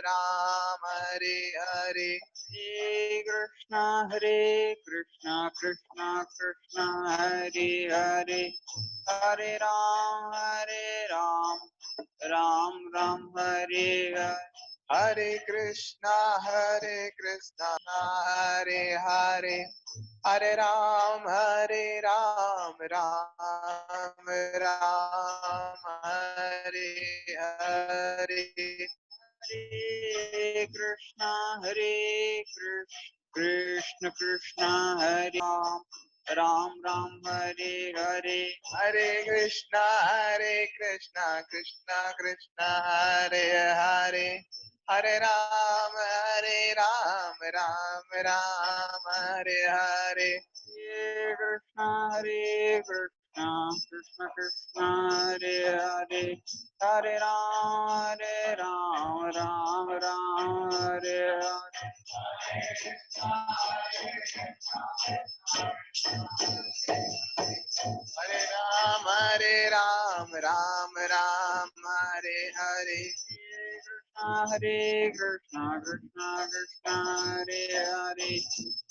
राम हरे हरे हरे कृष्णा कृष्णा कृष्णा हरे हरे हरे राम राम राम हरे हरे हरे कृष्णा हरे हरे हरे राम राम राम हरे हरे हरे कृष्णा कृष्ण कृष्ण हरे राम राम हरे हरे हरे कृष्णा कृष्णा कृष्णा हरे हरे हरे राम राम राम हरे हरे हरे कृष्णा कृष्ण कृष्ण हरे हरे हरे राम राम राम हरे हरे हरे राम राम हरे हरे हरे कृष्णा कृष्णा कृष्णा हरे हरे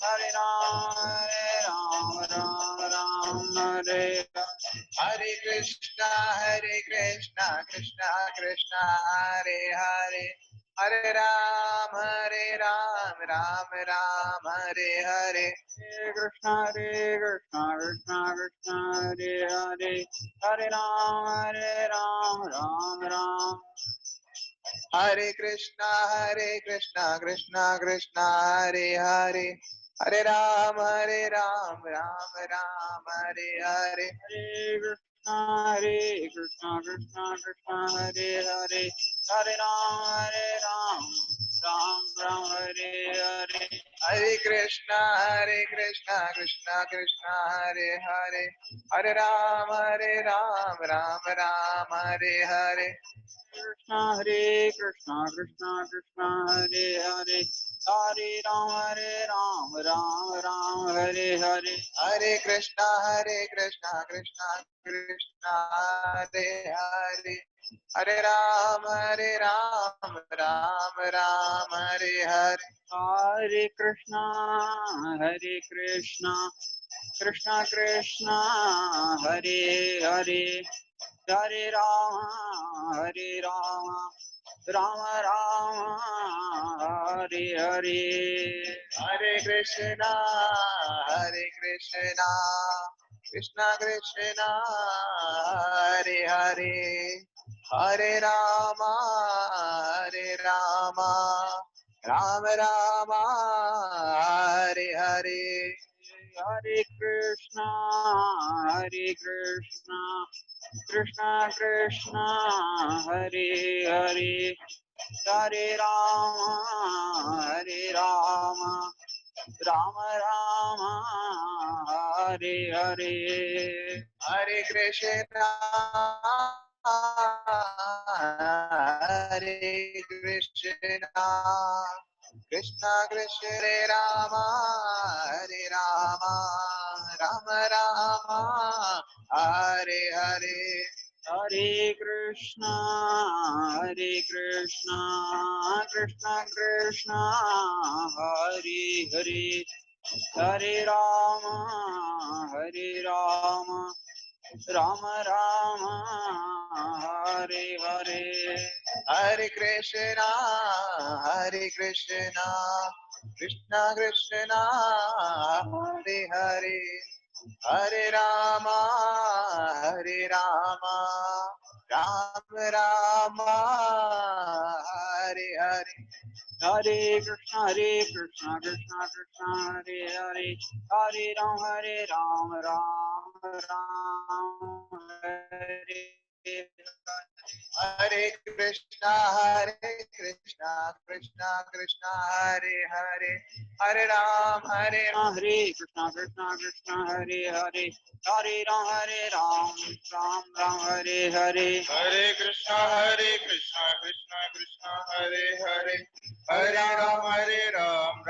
हरे राम राम हरे हरे कृष्णा कृष्णा कृष्णा हरे हरे हरे राम राम राम हरे हरे कृष्णा कृष्णा कृष्णा हरे हरे हरे राम राम हरे कृष्णा कृष्णा कृष्णा हरे हरे हरे राम राम राम हरे हरे हरे कृष्णा कृष्णा कृष्णा हरे हरे हरे राम राम हरे हरे हरे कृष्णा कृष्णा कृष्णा हरे हरे हरे राम राम राम हरे हरे हरे कृष्णा कृष्णा कृष्णा हरे हरे हरे राम राम हरे हरे हरे कृष्णा कृष्णा कृष्णा हरे हरे हरे राम राम राम हरे हरे हरे कृष्णा कृष्णा कृष्णा हरे हरे हरे राम राम राम हरे हरे हरे कृष्णा कृष्णा कृष्णा हरे हरे हरे राम राम राम हरे हरे हरे कृष्णा कृष्णा कृष्णा हरे हरे हरे राम राम राम हरे हरे हरे कृष्णा कृष्णा कृष्ण हरे राम राम राम हरे हरे हरे कृष्णा कृष्णा कृष्णा हरे हरे हरे राम राम राम हरे हरे हरे कृष्णा कृष्णा कृष्णा हरे हरे हरे राम राम राम हरे हरे हरे कृष्णा कृष्णा कृष्णा हरे हरे हरे राम राम हरे हरे कृष्णा कृष्णा कृष्णा हरे हरे हरे राम हरे कृष्णा हरे हरे हरे राम राम हरे हरे हरे कृष्णा कृष्णा कृष्णा हरे हरे हरे राम राम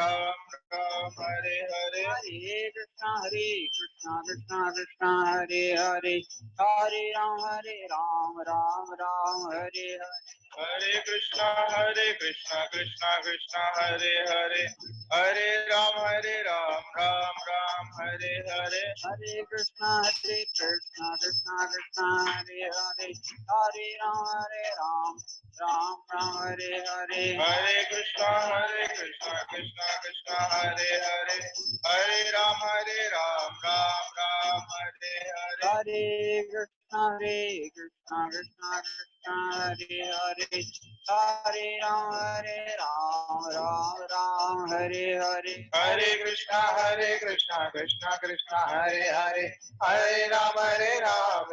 राम हरे हरे हरे कृष्णा कृष्णा हरे हरे हरे राम राम राम हरे हरे हरे कृष्णा कृष्णा कृष्णा हरे हरे, हरे राम राम राम हरे हरे। हरे कृष्णा कृष्णा कृष्णा हरे हरे, हरे राम राम राम हरे हरे। हरे कृष्णा कृष्णा कृष्णा हरे हरे, हरे राम राम राम हरे हरे। हरे कृष्णा कृष्णा कृष्णा हरे हरे, हरे राम राम राम हरे हरे। हरे कृष्णा कृष्णा कृष्णा हरे हरे, हरे राम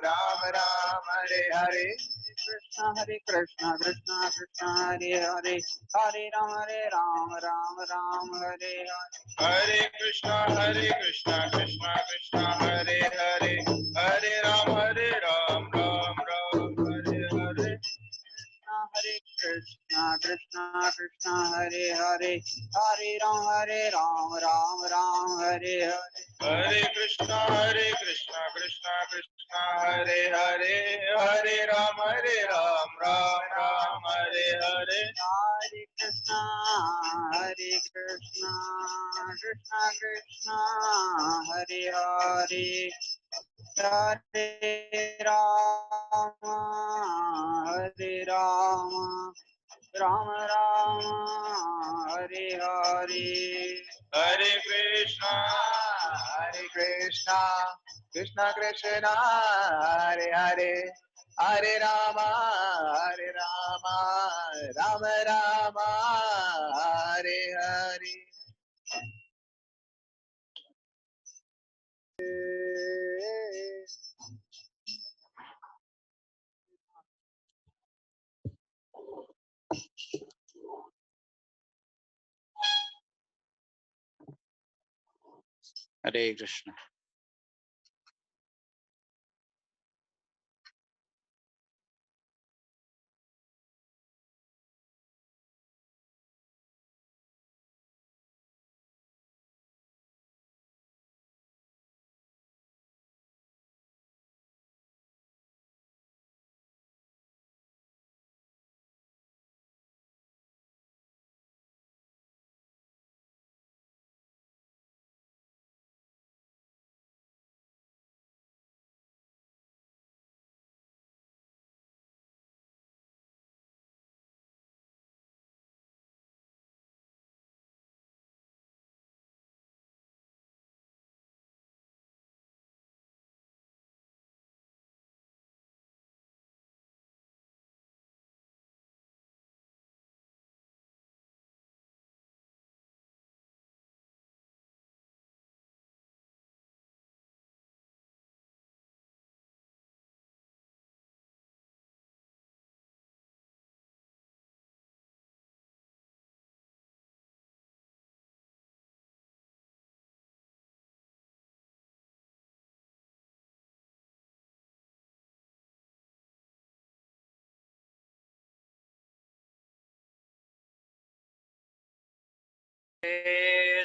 राम राम हरे हरे। कृष्णा कृष्णा कृष्णा हरे हरे, हरे राम राम हरे हरे। हरे कृष्णा कृष्णा कृष्णा हरे हरे, हरे राम राम राम हरे हरे। हरे कृष्णा कृष्णा हरे हरे, हरे राम राम हरे हरे। हरे कृष्णा कृष्णा कृष्णा हरे हरे, हरे राम राम हरे हरे। हरे कृष्णा कृष्णा कृष्णा हरे हरे, हरे राम राम हरे हरे। हरे कृष्णा कृष्णा कृष्णा हरे हरे, हरे राम राम राम हरे हरे। हरे कृष्ण।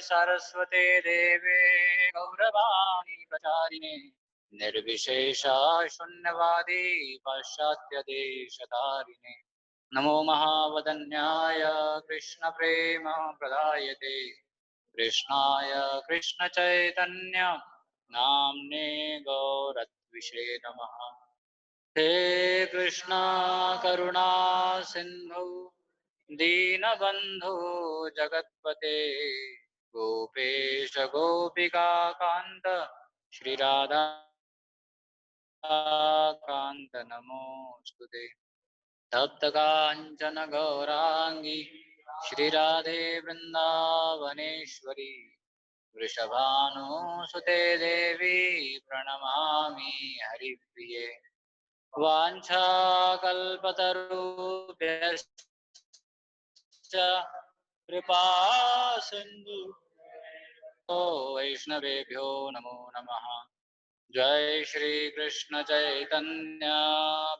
सरस्वते देवे गौरवाणी प्रचारिणे, निर्विशेषा शून्यवादी पाश्चात्य देशधारिणे। नमो महावदन्याय कृष्ण प्रेम प्रदायते, कृष्णाय कृष्ण चैतन्य नाम्ने गौरत्विषे नमः। हे कृष्णा करुणा सिंधु दीनबन्धो जगत्पते, गोपेश गोपिका कान्त श्रीराधा कान्त नमोऽस्तुते। तप्त काञ्चन गौराङ्गी श्रीराधे वृन्दावनेश्वरी, वृषभानुसुते देवी प्रणमामि हरिप्रिये। वाञ्छाकल्पतरुभ्यश्च कृपा सिन्धु वैष्णवेभ्यो नमो नमः। जय श्री कृष्ण चैतन्य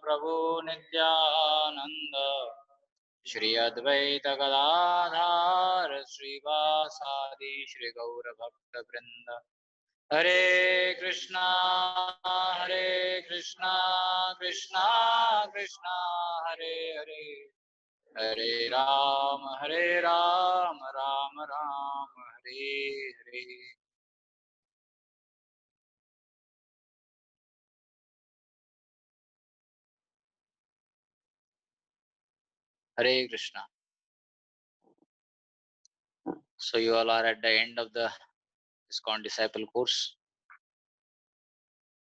प्रभु नित्यानंद, श्री अद्वैत गदाधार श्रीवासादि श्री गौर भक्त वृंद। हरे Krishna Krishna Krishna Hare Hare, Hare Ram, Hare Ram, Ram Ram, Hare Hare. Hare Krishna. So you all are at the end of the ISKCON Disciple course,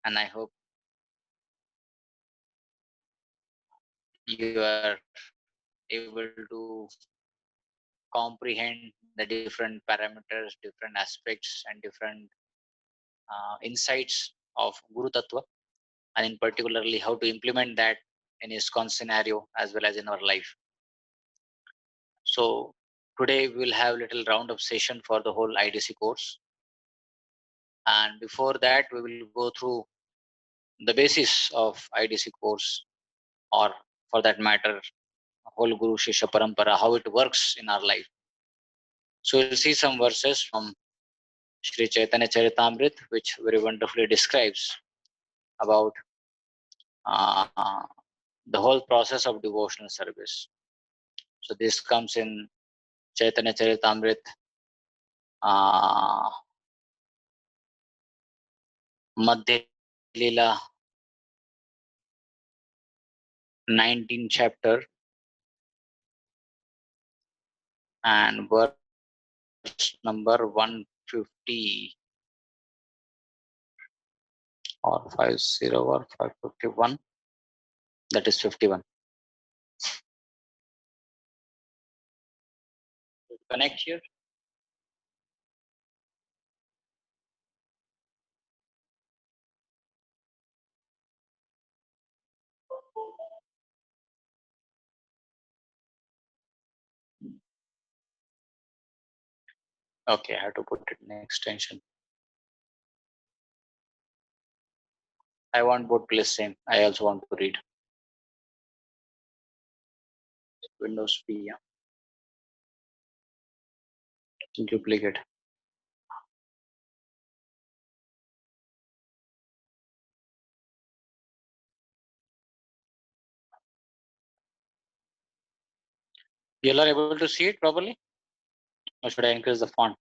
and I hope you are able to comprehend the different parameters, different aspects, and different insights of Guru Tattva, and in particularly how to implement that in ISKCON scenario as well as in our life. So today we will have a little round up session for the whole IDC course, and before that we will go through the basis of IDC course, or for that matter, whole Guru Shishya Parampara, how it works in our life. So we'll see some verses from Sri Chaitanya Charitamrita, which very wonderfully describes about uh, the whole process of devotional service. So this comes in Chaitanya Charitamrita, Madhya Lila, 19th chapter, and verse number 150 or 50 or 551. That is 51. Connect here. Okay, I have to put it in extension. I want both place same. I also want to read. Windows P, yeah. Duplicate. You are able to see it properly? Or should I increase the font?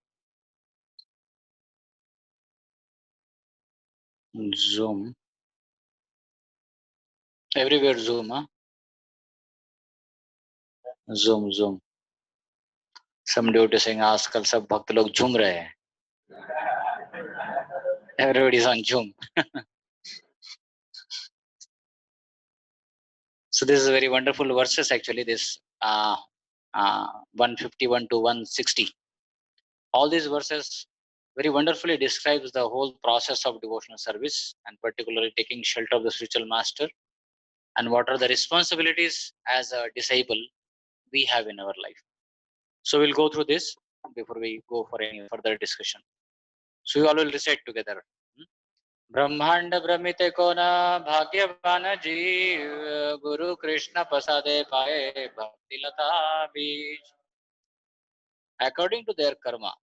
Zoom. Everywhere zoom, huh? Zoom. Some devotee saying आजकल सब भक्त लोग झूम रहे हैं. Everybody is on Zoom. So this is very wonderful verses actually. This 151 to 160. All these verses very wonderfully describes the whole process of devotional service, and particularly taking shelter of the spiritual master, and what are the responsibilities as a disciple we have in our life. So we'll go through this before we go for any further discussion. So we all will recite together. ब्रह्मांड भ्रमित को न भाग्यवान जीव गुरु कृष्ण प्रसादे पाए भक्ति लता बीज. According to their karma,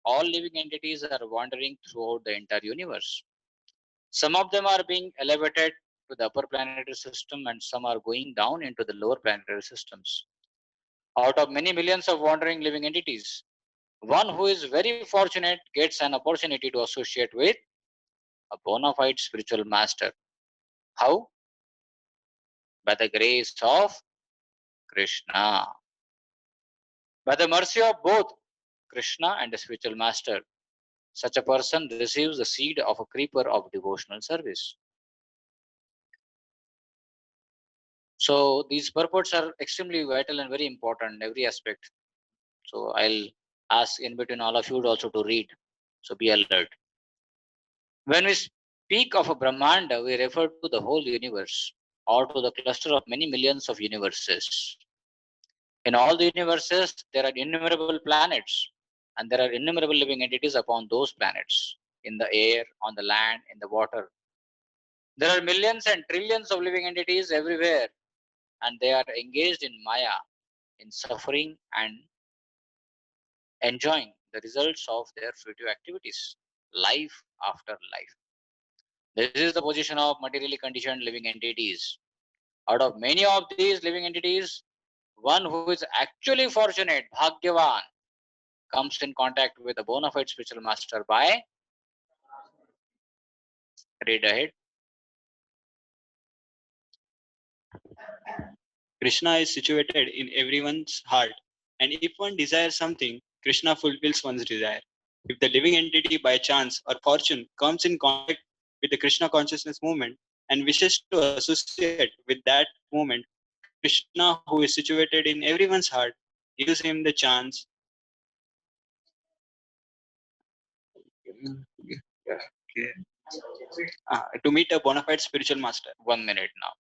all living entities are wandering throughout the entire universe. Some of them are being elevated to the upper planetary system, and some are going down into the lower planetary systems. Out of many millions of wandering living entities, one who is very fortunate gets an opportunity to associate with a bona fide spiritual master. How? By the grace of Krishna. By the mercy of both Krishna and the spiritual master, such a person receives the seed of a creeper of devotional service. So these purports are extremely vital and very important in every aspect. So I'll ask in between all of you also to read. So be alert. When we speak of a Brahmanda, we refer to the whole universe or to the cluster of many millions of universes. In all the universes, there are innumerable planets, and there are innumerable living entities upon those planets, in the air, on the land, in the water. There are millions and trillions of living entities everywhere, and they are engaged in Maya, in suffering and enjoying the results of their fruitive activities, life after life. This is the position of materially conditioned living entities. Out of many of these living entities, one who is actually fortunate, Bhagyavan, comes in contact with a bona fide spiritual master by, read ahead. Krishna is situated in everyone's heart, and if one desires something, Krishna fulfills one's desire. If the living entity by chance or fortune comes in contact with the Krishna consciousness movement and wishes to associate with that movement, Krishna, who is situated in everyone's heart, gives him the chance to meet a bona fide spiritual master. 1 minute now.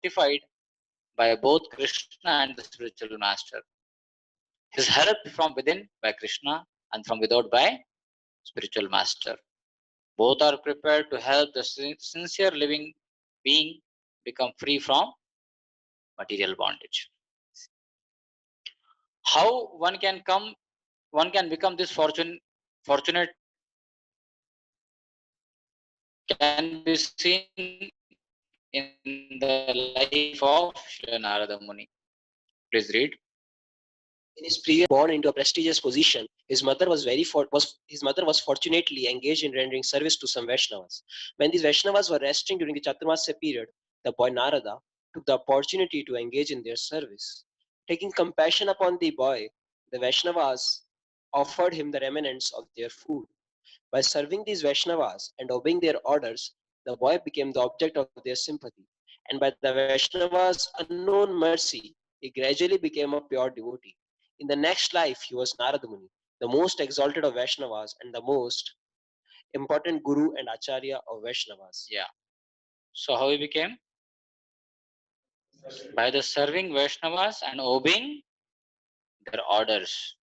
Fortified by both Krishna and the spiritual master. He is helped from within by Krishna and from without by spiritual master. Both are prepared to help the sincere living being become free from material bondage. How one can become this fortunate can be seen in the life of Srila Narada Muni. Please read. In his previous born into a prestigious position, his mother was fortunately engaged in rendering service to some Vaishnavas. When these Vaishnavas were resting during the Chaturmasya period, the boy Narada took the opportunity to engage in their service. Taking compassion upon the boy, the Vaishnavas offered him the remnants of their food. By serving these Vaishnavas and obeying their orders, the boy became the object of their sympathy. And by the Vaishnavas' unknown mercy, he gradually became a pure devotee. In the next life, he was Narada Muni, the most exalted of Vaishnavas and the most important guru and acharya of Vaishnavas. Yeah. So how he became? By the serving Vaishnavas and obeying their orders.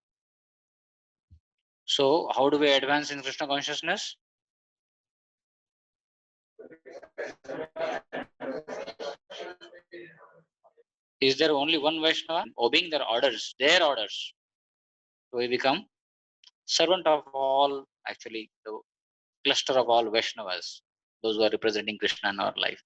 So how do we advance in Krishna consciousness? Is there only one Vaishnava? Obeying their orders, so we become servant of all, actually the cluster of all Vaishnavas, those who are representing Krishna in our life.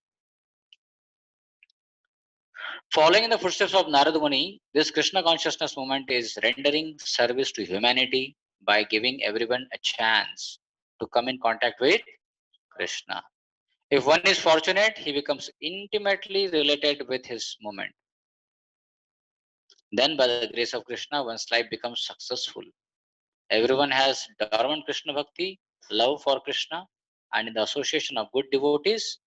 Following in the footsteps of Narada Muni, this Krishna consciousness movement is rendering service to humanity by giving everyone a chance to come in contact with Krishna. If one is fortunate, he becomes intimately related with his movement. Then, by the grace of Krishna, one's life becomes successful. Everyone has dormant Krishna Bhakti, love for Krishna, and in the association of good devotees,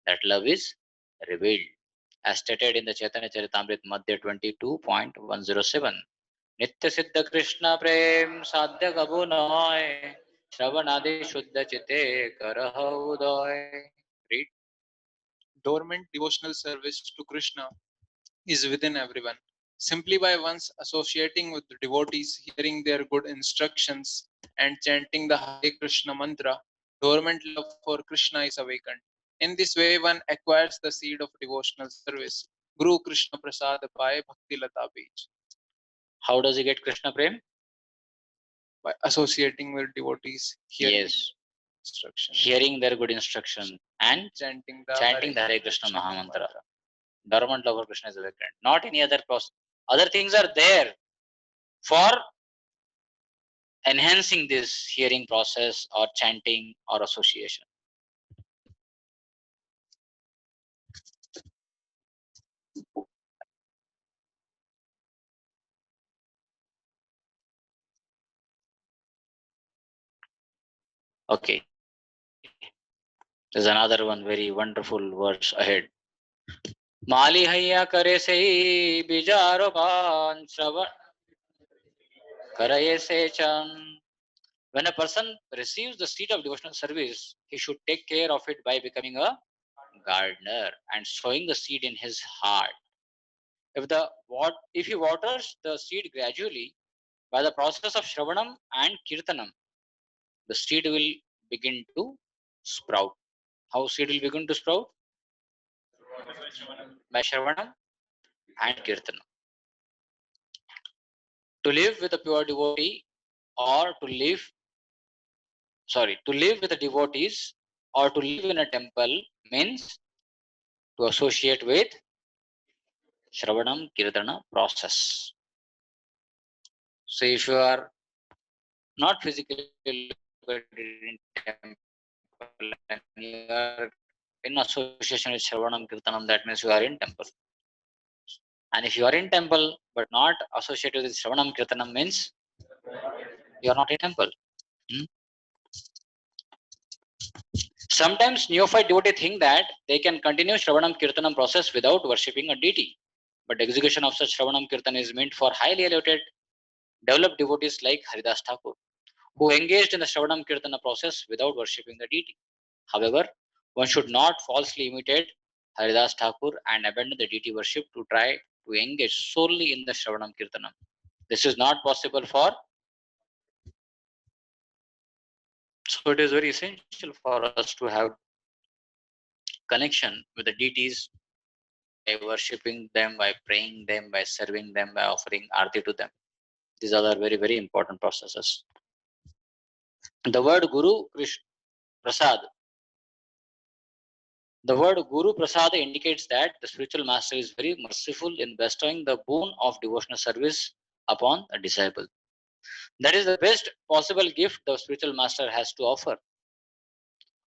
that love is revealed. As stated in the Chaitanya Charitamrita Madhya 22.107. Nitya Siddha Krishna Prem Sadhya Gabu Noy Shravanadi Shuddha Chite Karahudoy. Read. Dormant devotional service to Krishna is within everyone. Simply by once associating with the devotees, hearing their good instructions, and chanting the Hare Krishna mantra, dormant love for Krishna is awakened. In this way, one acquires the seed of devotional service. Guru Krishna Prasad Paye Bhakti Lata Beej. How does he get Krishna Prem? By associating with devotees, hearing. Yes. instruction, hearing their good instruction, and chanting chanting the Hare Krishna Mahamantra. Dormant love of Krishna is awakened. Not any other process. Other things are there for enhancing this hearing process or chanting or association. Okay. There's another one very wonderful verse ahead. Mali hayya kare se bijaro kan shravan karaye se chan. When a person receives the seed of devotional service, he should take care of it by becoming a gardener and sowing the seed in his heart. If he waters the seed gradually by the process of Shravanam and Kirtanam, the seed will begin to sprout. How seed will begin to sprout? By Shravanam and Kirtanam. To live with a pure devotee or to live with the devotees or to live in a temple means to associate with Shravanam Kirtana process. So if you are not physically located in temple and you are in association with Shravanam Kirtanam, that means you are in temple. And if you are in temple but not associated with Shravanam Kirtanam means you are not in temple. Sometimes neophyte devotees think that they can continue Shravanam Kirtanam process without worshipping a deity. But execution of such Shravanam Kirtan is meant for highly elevated, developed devotees like Haridas Thakur, who engaged in the Shravanam Kirtana process without worshipping the deity. However, one should not falsely imitate Haridas Thakur and abandon the deity worship to try to engage solely in the Shravanam Kirtanam. This is not possible for. So it is very essential for us to have connection with the deities by worshipping them, by praying them, by serving them, by offering arti to them. These are the very, very important processes. The word Guru Prasad. The word Guru Prasad indicates that the spiritual master is very merciful in bestowing the boon of devotional service upon a disciple. That is the best possible gift the spiritual master has to offer.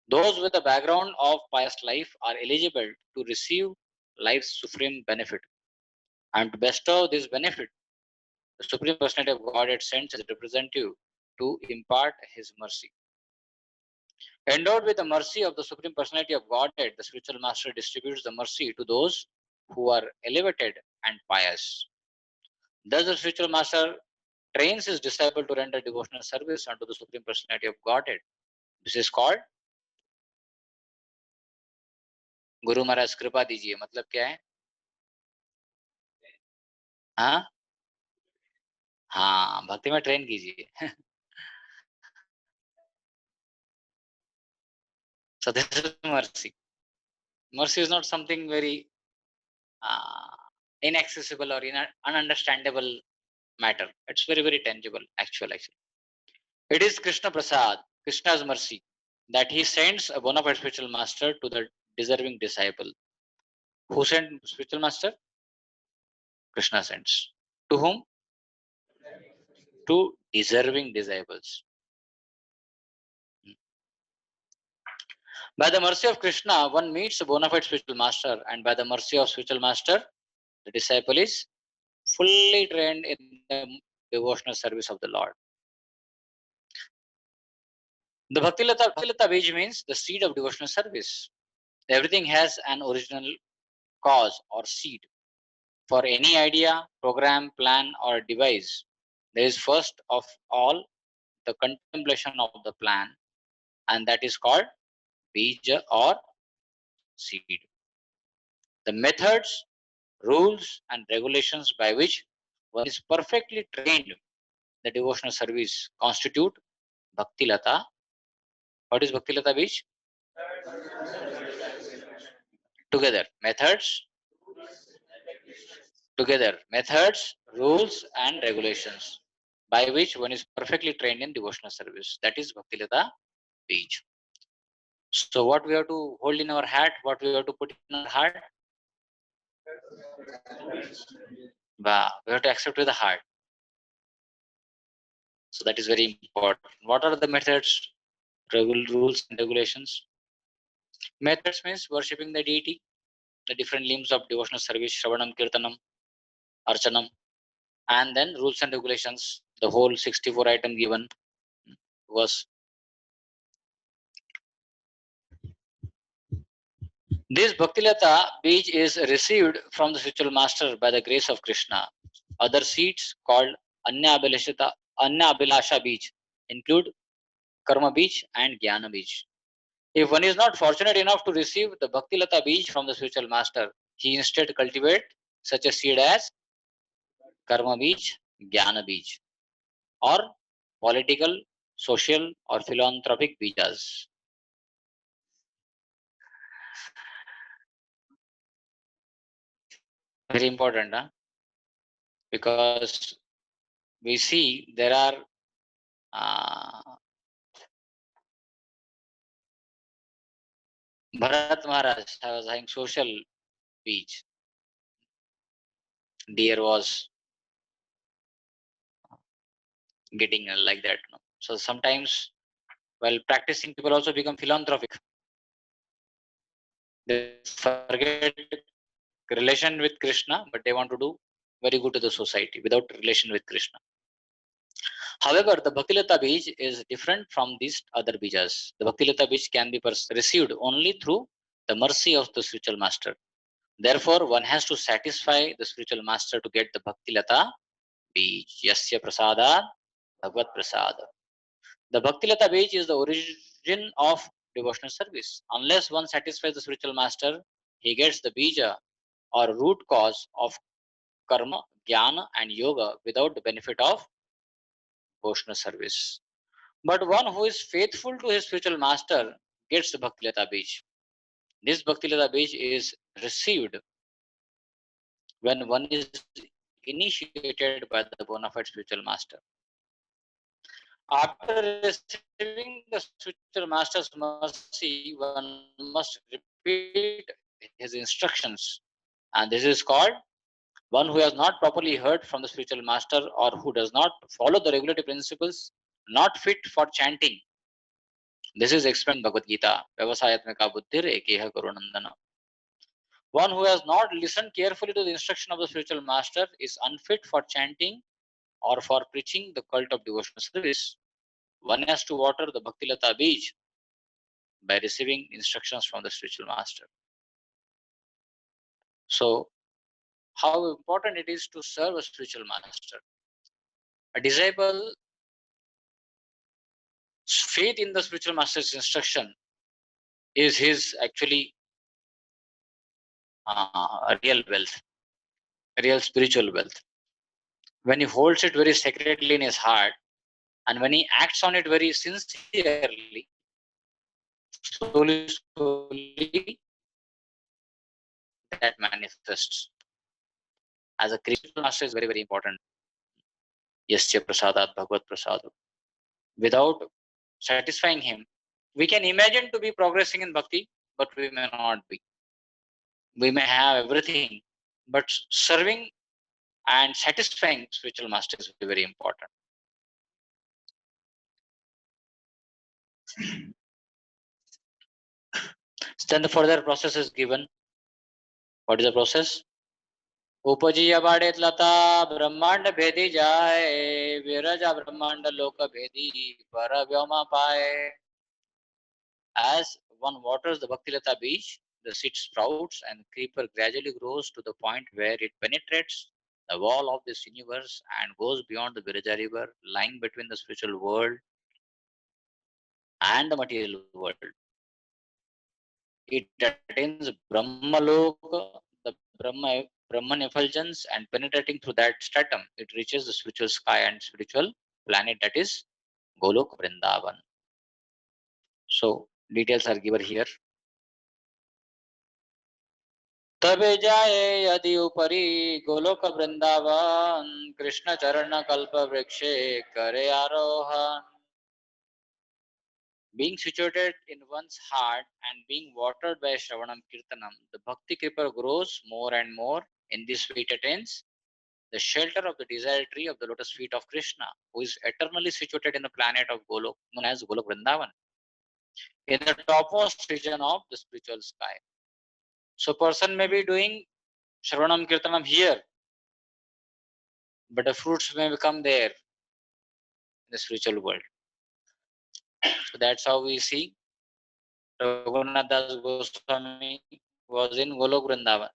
Those with a background of pious life are eligible to receive life's supreme benefit. And to bestow this benefit, the Supreme Personality of Godhead sends his representative to impart his mercy. Endowed with the mercy of the Supreme Personality of Godhead, the spiritual master distributes the mercy to those who are elevated and pious. Thus, the spiritual master trains his disciple to render devotional service unto the Supreme Personality of Godhead. This is called Guru Maharaj कृपा दीजिए. मतलब क्या है? हाँ, भक्ति में train कीजिए. So this is mercy. Mercy is not something very inaccessible or ununderstandable matter. It's very, very tangible, actually. It is Krishna Prasad, Krishna's mercy, that he sends a bona fide spiritual master to the deserving disciple. Who sent spiritual master? Krishna sends. To whom? To deserving disciples. By the mercy of Krishna, one meets a bona fide spiritual master, and by the mercy of spiritual master, the disciple is fully trained in the devotional service of the Lord. The Bhaktilata Bij means the seed of devotional service. Everything has an original cause or seed. For any idea, program, plan, or device, there is first of all the contemplation of the plan, and that is called bija or seed. The methods, rules, and regulations by which one is perfectly trained in the devotional service constitute Bhaktilata. What is Bhaktilata Bij? Together, methods, rules, and regulations by which one is perfectly trained in devotional service. That is Bhaktilata Bij. So what we have to hold in our heart, what we have to put in our heart? Wow, we have to accept with the heart. So that is very important. What are the methods, rules and regulations? Methods means worshipping the deity, the different limbs of devotional service, Shravanam, Kirtanam, Archanam, and then rules and regulations, the whole 64 item given was. This Bhaktilata beach is received from the spiritual master by the grace of Krishna. Other seeds called Anya Abhilasha beach include Karma beach and Jnana beach. If one is not fortunate enough to receive the Bhaktilata beach from the spiritual master, he instead cultivate such a seed as Karma beach, Jnana beach, or political, social, or philanthropic bejas. Very important, huh? Because we see there are Bharat Maharaj was having social beach. Deer was getting like that. No? So sometimes while practicing, people also become philanthropic. They forget relation with Krishna, but they want to do very good to the society without relation with Krishna. However, the Bhaktilata Bij is different from these other bijas. The Bhaktilata Bij can be received only through the mercy of the spiritual master. Therefore, one has to satisfy the spiritual master to get the Bhaktilata Bij. Yasya Prasada Bhagavad Prasada. The Bhaktilata Bij is the origin of devotional service. Unless one satisfies the spiritual master, he gets the bija or root cause of karma, jnana, and yoga without the benefit of devotional service. But one who is faithful to his spiritual master gets the Bhaktilata Bij. This Bhaktilata Bij is received when one is initiated by the bona fide spiritual master. After receiving the spiritual master's mercy, one must repeat his instructions. And this is called one who has not properly heard from the spiritual master or who does not follow the regulatory principles, not fit for chanting. This is explained in Bhagavad Gita. Vyavasayatmika buddhir ekeha karunandana. One who has not listened carefully to the instruction of the spiritual master is unfit for chanting or for preaching the cult of devotional service. One has to water the Bhaktilata Bij by receiving instructions from the spiritual master. So, how important it is to serve a spiritual master. A disciple faith in the spiritual master's instruction is his actually real wealth, real spiritual wealth. When he holds it very sacredly in his heart and when he acts on it very sincerely, slowly that manifests. As a Krishna master is very, very important. Yasya prasadat bhagavad prasadu. Without satisfying him, we can imagine to be progressing in bhakti, but we may not be. We may have everything, but serving and satisfying spiritual master is very, very important. Then the further process is given. What is the process? Upajiya badet lata brahmanda bhedi jai viraja brahmanda loka bhedi paravyama paye. As one waters the Bhaktilata Bij, the seed sprouts and the creeper gradually grows to the point where it penetrates the wall of this universe and goes beyond the Viraja river, lying between the spiritual world and the material world. It attains Brahmaloka, the Brahman effulgence, and penetrating through that stratum, it reaches the spiritual sky and spiritual planet, that is Golok Vrindavan. So details are given here. तबे जाए यदि ऊपरी गोलोक वृंदावन कृष्ण चरण कल्प वृक्षे करे आरोहण. being situated in one's heart and being watered by Shravanam Kirtanam, the Bhakti Kripa grows more and more. In this way, it attains the shelter of the desire tree of the lotus feet of Krishna, who is eternally situated in the planet of Golok, known as Golok Vrindavan, in the topmost region of the spiritual sky. So, person may be doing Shravanam Kirtanam here, but the fruits may become there in the spiritual world. So that's how we see Raghunath Das Goswami was in Golok Vrindavan,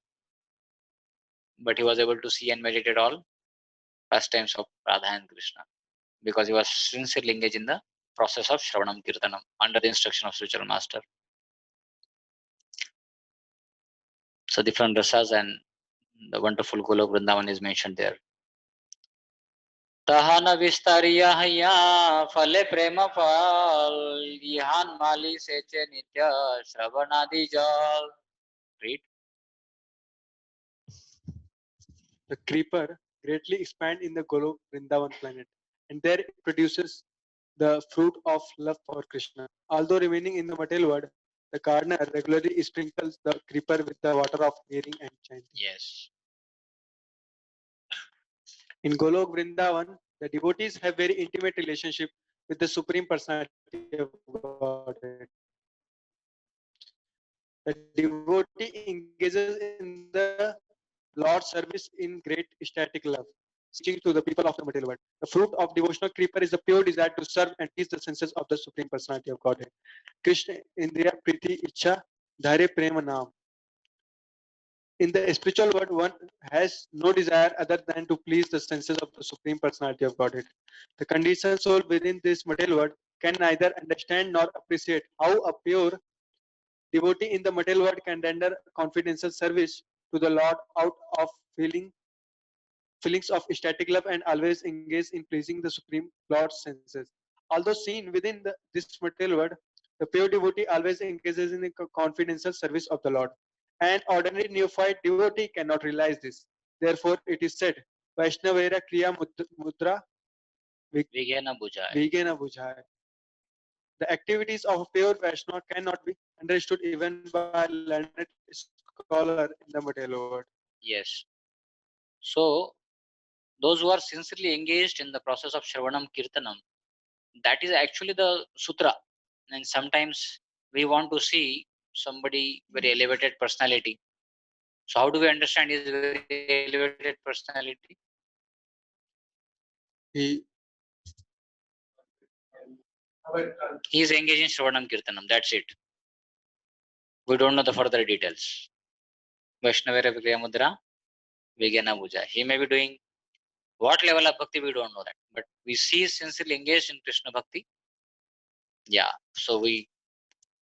but he was able to see and meditate all pastimes of Radha and Krishna because he was sincerely engaged in the process of Shravanam Kirtanam under the instruction of spiritual master. So different rasas and the wonderful Golok Vrindavan is mentioned there. तहन विस्तरिय हैया फले प्रेम फल इहान माली सेचे नित्य श्रवणादि जल. Read. The creeper greatly expand in the Golok Vrindavan planet, and there it produces the fruit of love for Krishna. Although remaining in the material world, the gardener regularly sprinkles the creeper with the water of hearing and chanting. Yes. In Golok Vrindavan, the devotees have very intimate relationship with the Supreme Personality of Godhead. The devotee engages in the Lord's service in great ecstatic love, teaching to the people of the material world. The fruit of devotional creeper is the pure desire to serve and please the senses of the Supreme Personality of Godhead. Krishna Indriya Priti Icha Dhare Prema Naam. In the spiritual world, one has no desire other than to please the senses of the Supreme Personality of Godhead. The conditioned soul within this material world can neither understand nor appreciate how a pure devotee in the material world can render confidential service to the Lord out of feelings of ecstatic love and always engage in pleasing the Supreme Lord's senses. Although seen within this material world, the pure devotee always engages in the confidential service of the Lord. An ordinary neophyte devotee cannot realize this. Therefore, it is said, Vaishnavera Kriya Mudra Vigena Bujai. Vigena Bujai. The activities of a pure Vaishnava cannot be understood even by a learned scholar in the material world. Yes. So those who are sincerely engaged in the process of Shravanam Kirtanam, that is actually the sutra. And sometimes we want to see somebody very elevated personality. So how do we understand his very elevated personality? He He is engaged in Shravanam Kirtanam. That's it. We don't know the further details. Vaishnavera Vikriya Mudra, Vigena Bujai. He may be doing what level of bhakti, we don't know that. But we see sincerely engaged in Krishna Bhakti. Yeah. So we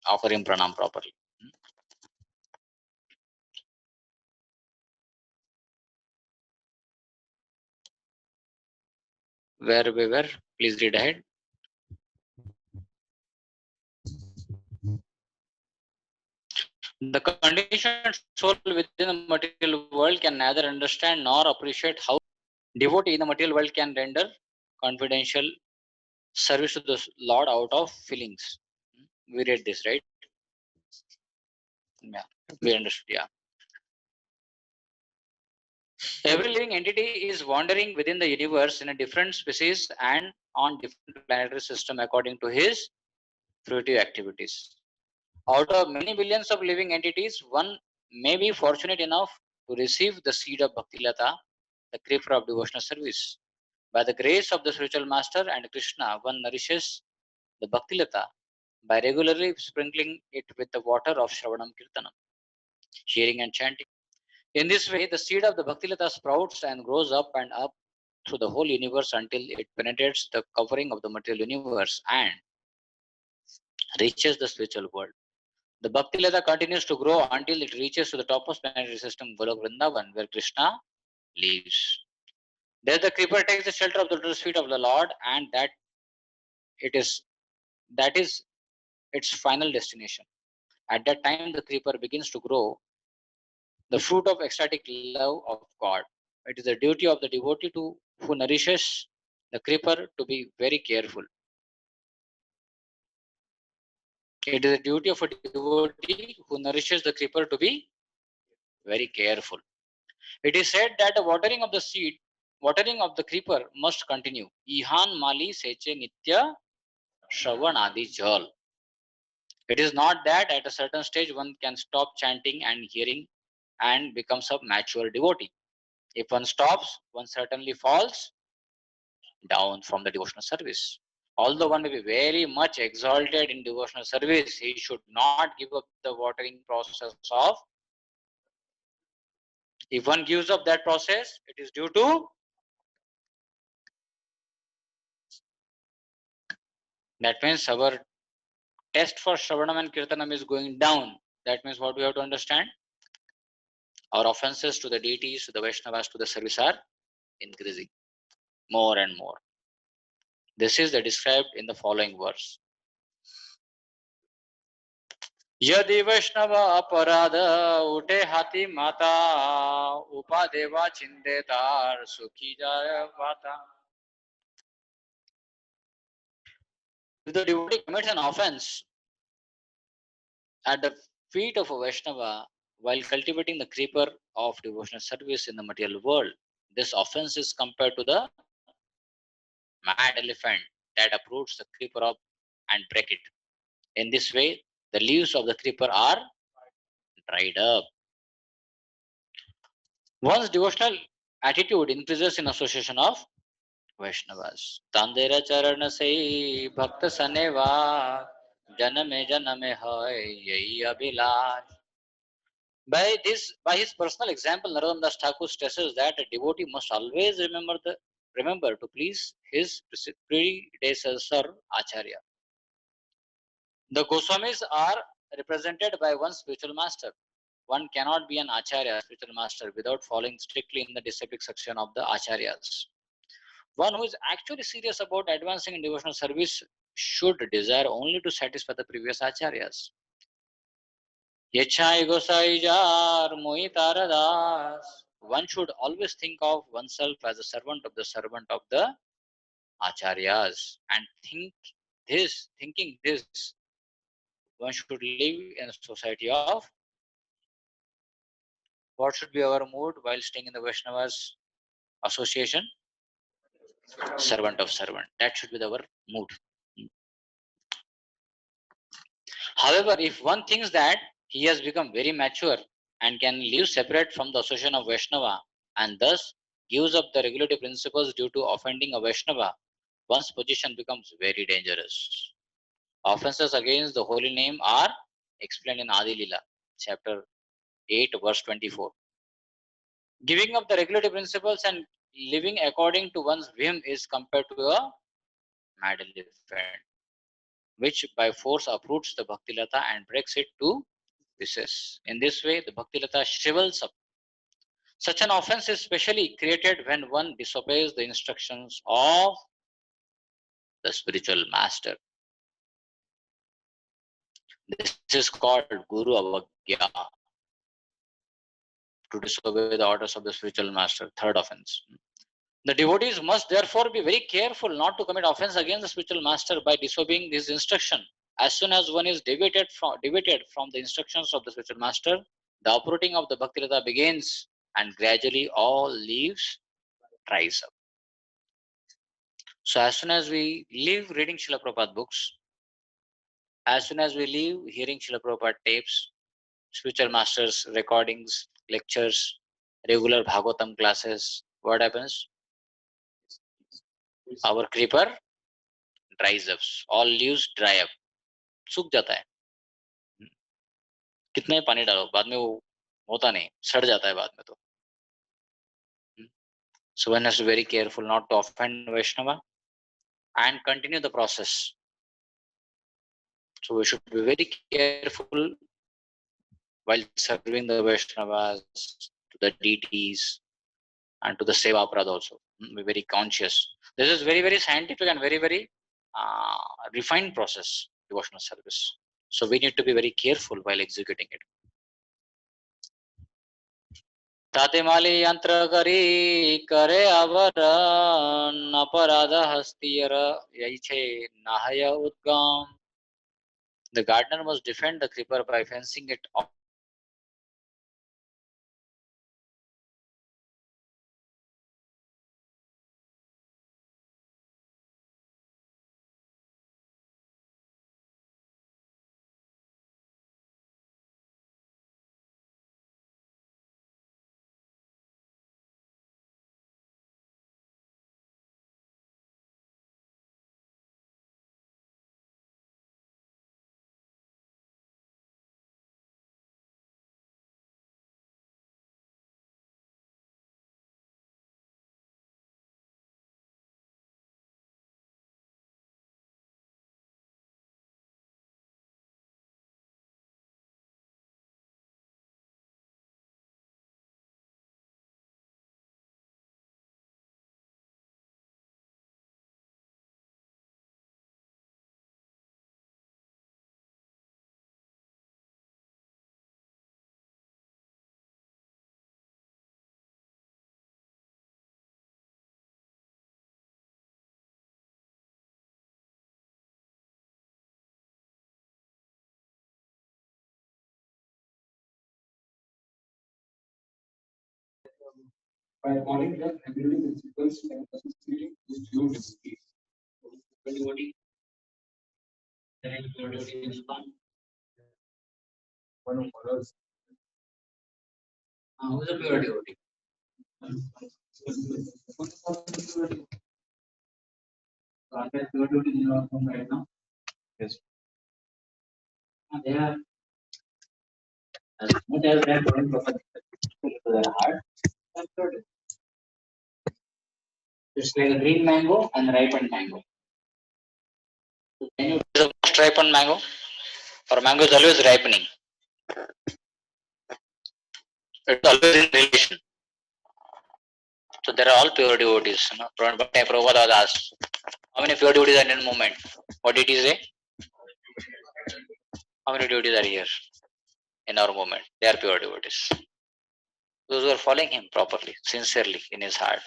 offer him pranam properly. Where we were, please read ahead. The conditioned soul within the material world can neither understand nor appreciate how devotee in the material world can render confidential service to the Lord out of feelings. We read this, right? Yeah, we understood. Yeah. Every living entity is wandering within the universe in a different species and on different planetary system according to his fruitive activities. Out of many billions of living entities, one may be fortunate enough to receive the seed of Bhakti Lata, the creeper of devotional service. By the grace of the spiritual master and Krishna, one nourishes the Bhakti Lata by regularly sprinkling it with the water of Shravanam Kirtanam, hearing and chanting. In this way, the seed of the Bhakti Lata sprouts and grows up and up through the whole universe until it penetrates the covering of the material universe and reaches the spiritual world. The Bhakti Lata continues to grow until it reaches to the topmost planetary system, Golok Vrindavan, where Krishna lives. There the creeper takes the shelter of the lotus feet of the Lord, and that is its final destination. At that time, the creeper begins to grow the fruit of ecstatic love of God. It is the duty of the devotee who nourishes the creeper to be very careful. It is a duty of a devotee who nourishes the creeper to be very careful. It is said that the watering of the seed, watering of the creeper must continue. Ihan mali seche nitya shravan adi jal. It is not that at a certain stage one can stop chanting and hearing and becomes a mature devotee. If one stops, one certainly falls down from the devotional service. Although one may be very much exalted in devotional service, he should not give up the watering process of. If one gives up that process, it is due to. That means our test for Shravanam and Kirtanam is going down. That means what we have to understand? Our offenses to the deities, to the Vaishnavas, to the service are increasing more and more. This is the described in the following verse. Yadi Vaishnava aparada ute hati mata upadeva chindetar sukhi jaya vata. If the devotee commits an offense at the feet of a Vaishnava while cultivating the creeper of devotional service in the material world, this offense is compared to the mad elephant that uproots the creeper up and break it. In this way, the leaves of the creeper are dried up. One's devotional attitude increases in association of Vaishnavas. Tandera charana se bhakta saneva janame janame hai yahi abhilash. By his personal example, Narottam Das Thakur stresses that a devotee must always remember to please his predecessor Acharya. The Goswamis are represented by one spiritual master. One cannot be an Acharya, spiritual master, without falling strictly in the disciplic section of the Acharyas. One who is actually serious about advancing in devotional service should desire only to satisfy the previous Acharyas. Yechai Gosai Jar Mohitara Das. One should always think of oneself as a servant of the Acharyas, and thinking this, one should live in a society of. What should be our mood while staying in the Vaishnavas association? Servant of servant. That should be our mood. However, if one thinks that he has become very mature and can live separate from the association of Vaishnava and thus gives up the regulative principles due to offending a Vaishnava, one's position becomes very dangerous. Offenses against the holy name are explained in Adi Lila, chapter 8, verse 24. Giving up the regulative principles and living according to one's whim is compared to a mad elephant, which by force uproots the Bhaktilata and breaks it to pieces. In this way, the Bhaktilata shrivels up. Such an offense is specially created when one disobeys the instructions of the spiritual master. This is called Guru Avagya, to disobey the orders of the spiritual master, third offense. The devotees must therefore be very careful not to commit offense against the spiritual master by disobeying his instruction. As soon as one is deviated from the instructions of the spiritual master, the uprooting of the Bhaktilata begins and gradually all leaves dries up. So as soon as we leave reading Srila Prabhupada books, as soon as we leave hearing Srila Prabhupada tapes, spiritual masters recordings, lectures, regular Bhagavatam classes, what happens? Our creeper dries up. All leaves dry up. सूख जाता है. कितना ही पानी डालो बाद में वो होता नहीं, सड़ जाता है बाद में तो. So one has to be very careful not to offend Vaishnava and continue the process. So we should be very careful while serving the Vaishnavas, to the deities, and to the Seva Prad also. Be very conscious. This is very, very scientific and very, very refined process, devotional service. So we need to be very careful while executing it. ताते माली यंत्र करी करे आवरण अपराध हस्तियर यही छे नाहय उद्गम. The gardener must defend the creeper by fencing it off. By applying the ability principles and associating with few disciplines. One of others. Who's a pure devotee? Right now. Yes. They are as much as they are going to their heart. It's like a green mango and ripened mango. Can you the most ripened mango? Or mango is always ripening. It's always in relation. So there are all pure devotees. Prabhupada was asked, how many pure devotees are in the movement? What did he say? How many devotees are here in our movement? They are pure devotees. Those who are following him properly, sincerely in his heart.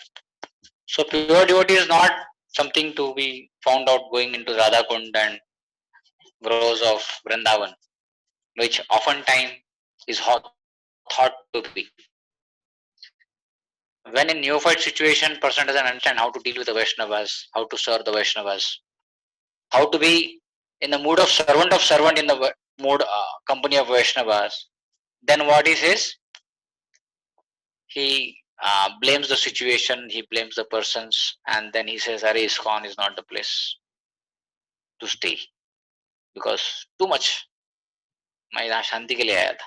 So pure devotee is not something to be found out going into Radha Kund and groves of Vrindavan, which oftentimes is thought to be. When in neophyte situation, person doesn't understand how to deal with the Vaishnavas, how to serve the Vaishnavas, how to be in the mood of servant in the mood company of Vaishnavas, then what he says? He blames the situation, he blames the persons, and then he says, Arey, ISKCON is not the place to stay because too much. मैं यहाँ शांति के लिए आया था.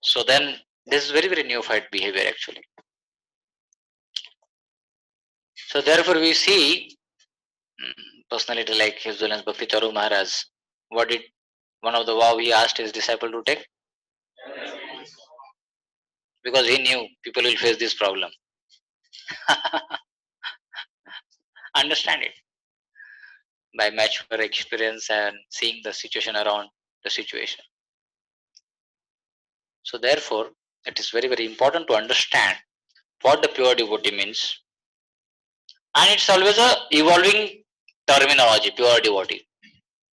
So then this is very neophyte behavior actually. So therefore we see personality like His Holiness Bhakti Charu Maharaj, what did one of the vow he asked his disciple to take? Because he knew people will face this problem. Understand it by mature experience and seeing the situation around the situation. So therefore, it is very important to understand what the pure devotee means. And it's always a evolving terminology, pure devotee.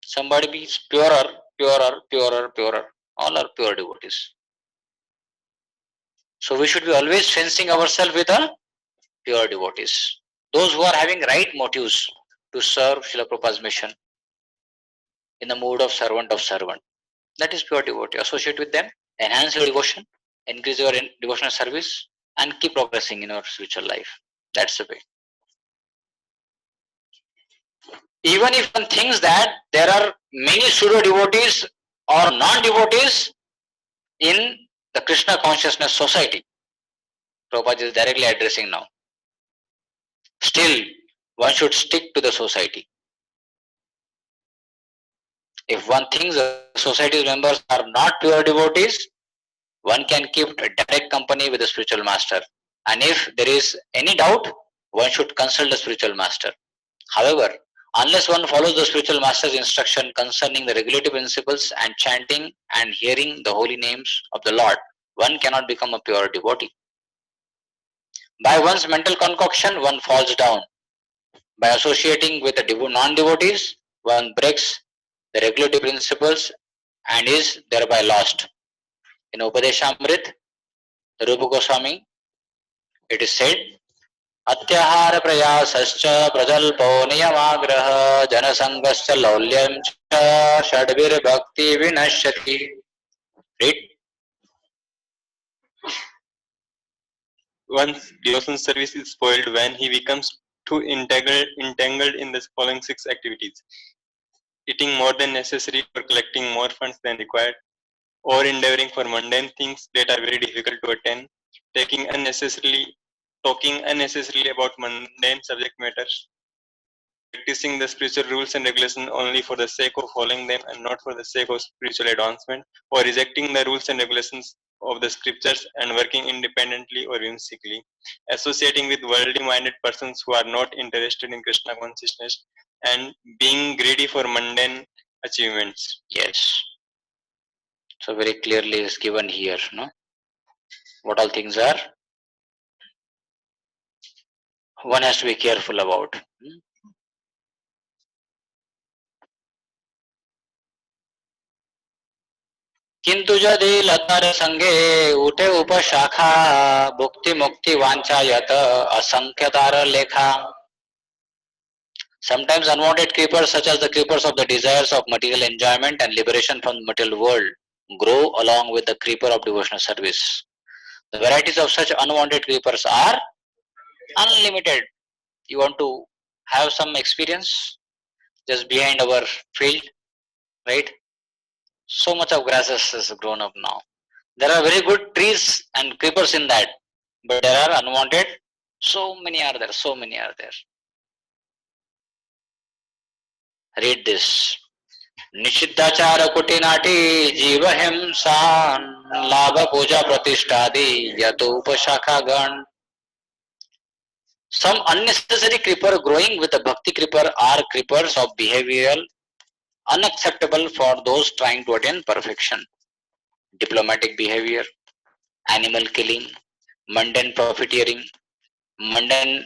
Somebody means purer. All are pure devotees. So we should be always fencing ourselves with a pure devotees. Those who are having right motives to serve Srila Prabhupada's mission in the mood of servant. That is pure devotee. Associate with them, enhance your devotion, increase your devotional service, and keep progressing in your spiritual life. That's the way. Even if one thinks that there are many pseudo devotees or non-devotees in the Krishna consciousness society, Prabhupada is directly addressing now. Still, one should stick to the society. If one thinks the society's members are not pure devotees, one can keep a direct company with the spiritual master. And if there is any doubt, one should consult the spiritual master. However, unless one follows the spiritual master's instruction concerning the regulative principles and chanting and hearing the holy names of the Lord, one cannot become a pure devotee. By one's mental concoction, one falls down. By associating with the non-devotees, one breaks the regulative principles and is thereby lost. In Upadeshamrit, Rupa Goswami, it is said, अत्याहार प्रयासश्च प्रजल्पो नियमाग्रह जनसंगश्च लौल्यं च षड्भिर्भक्ति विनश्यति. Read. One's devotional service is spoiled when he becomes too entangled in the following 6 activities: eating more than necessary or collecting more funds than required, or endeavoring for mundane things that are very difficult to attain, talking unnecessarily about mundane subject matters, practicing the spiritual rules and regulations only for the sake of following them and not for the sake of spiritual advancement, or rejecting the rules and regulations of the scriptures and working independently or whimsically, associating with worldly minded persons who are not interested in Krishna consciousness, and being greedy for mundane achievements. Yes. So very clearly is given here, no? What all things are one has to be careful about. किंतु यदि लतार संगे उठे उपशाखा भुक्ति मुक्ति वांछायत असंख्यतार लेखा. Sometimes unwanted creepers such as the creepers of the desires of material enjoyment and liberation from the material world grow along with the creeper of devotional service. The varieties of such unwanted creepers are unlimited. You want to have some experience? Just behind our field, right? So much of grasses has grown up now. There are very good trees and creepers in that, but there are unwanted. So many are there. So many are there. Read this. Nishiddhachara kutinati jiva himsan labha puja pratishtadi yato upashakha gan. Some unnecessary creeper growing with the bhakti creeper are creepers of behavioral unacceptable for those trying to attain perfection. Diplomatic behavior, animal killing, mundane profiteering, mundane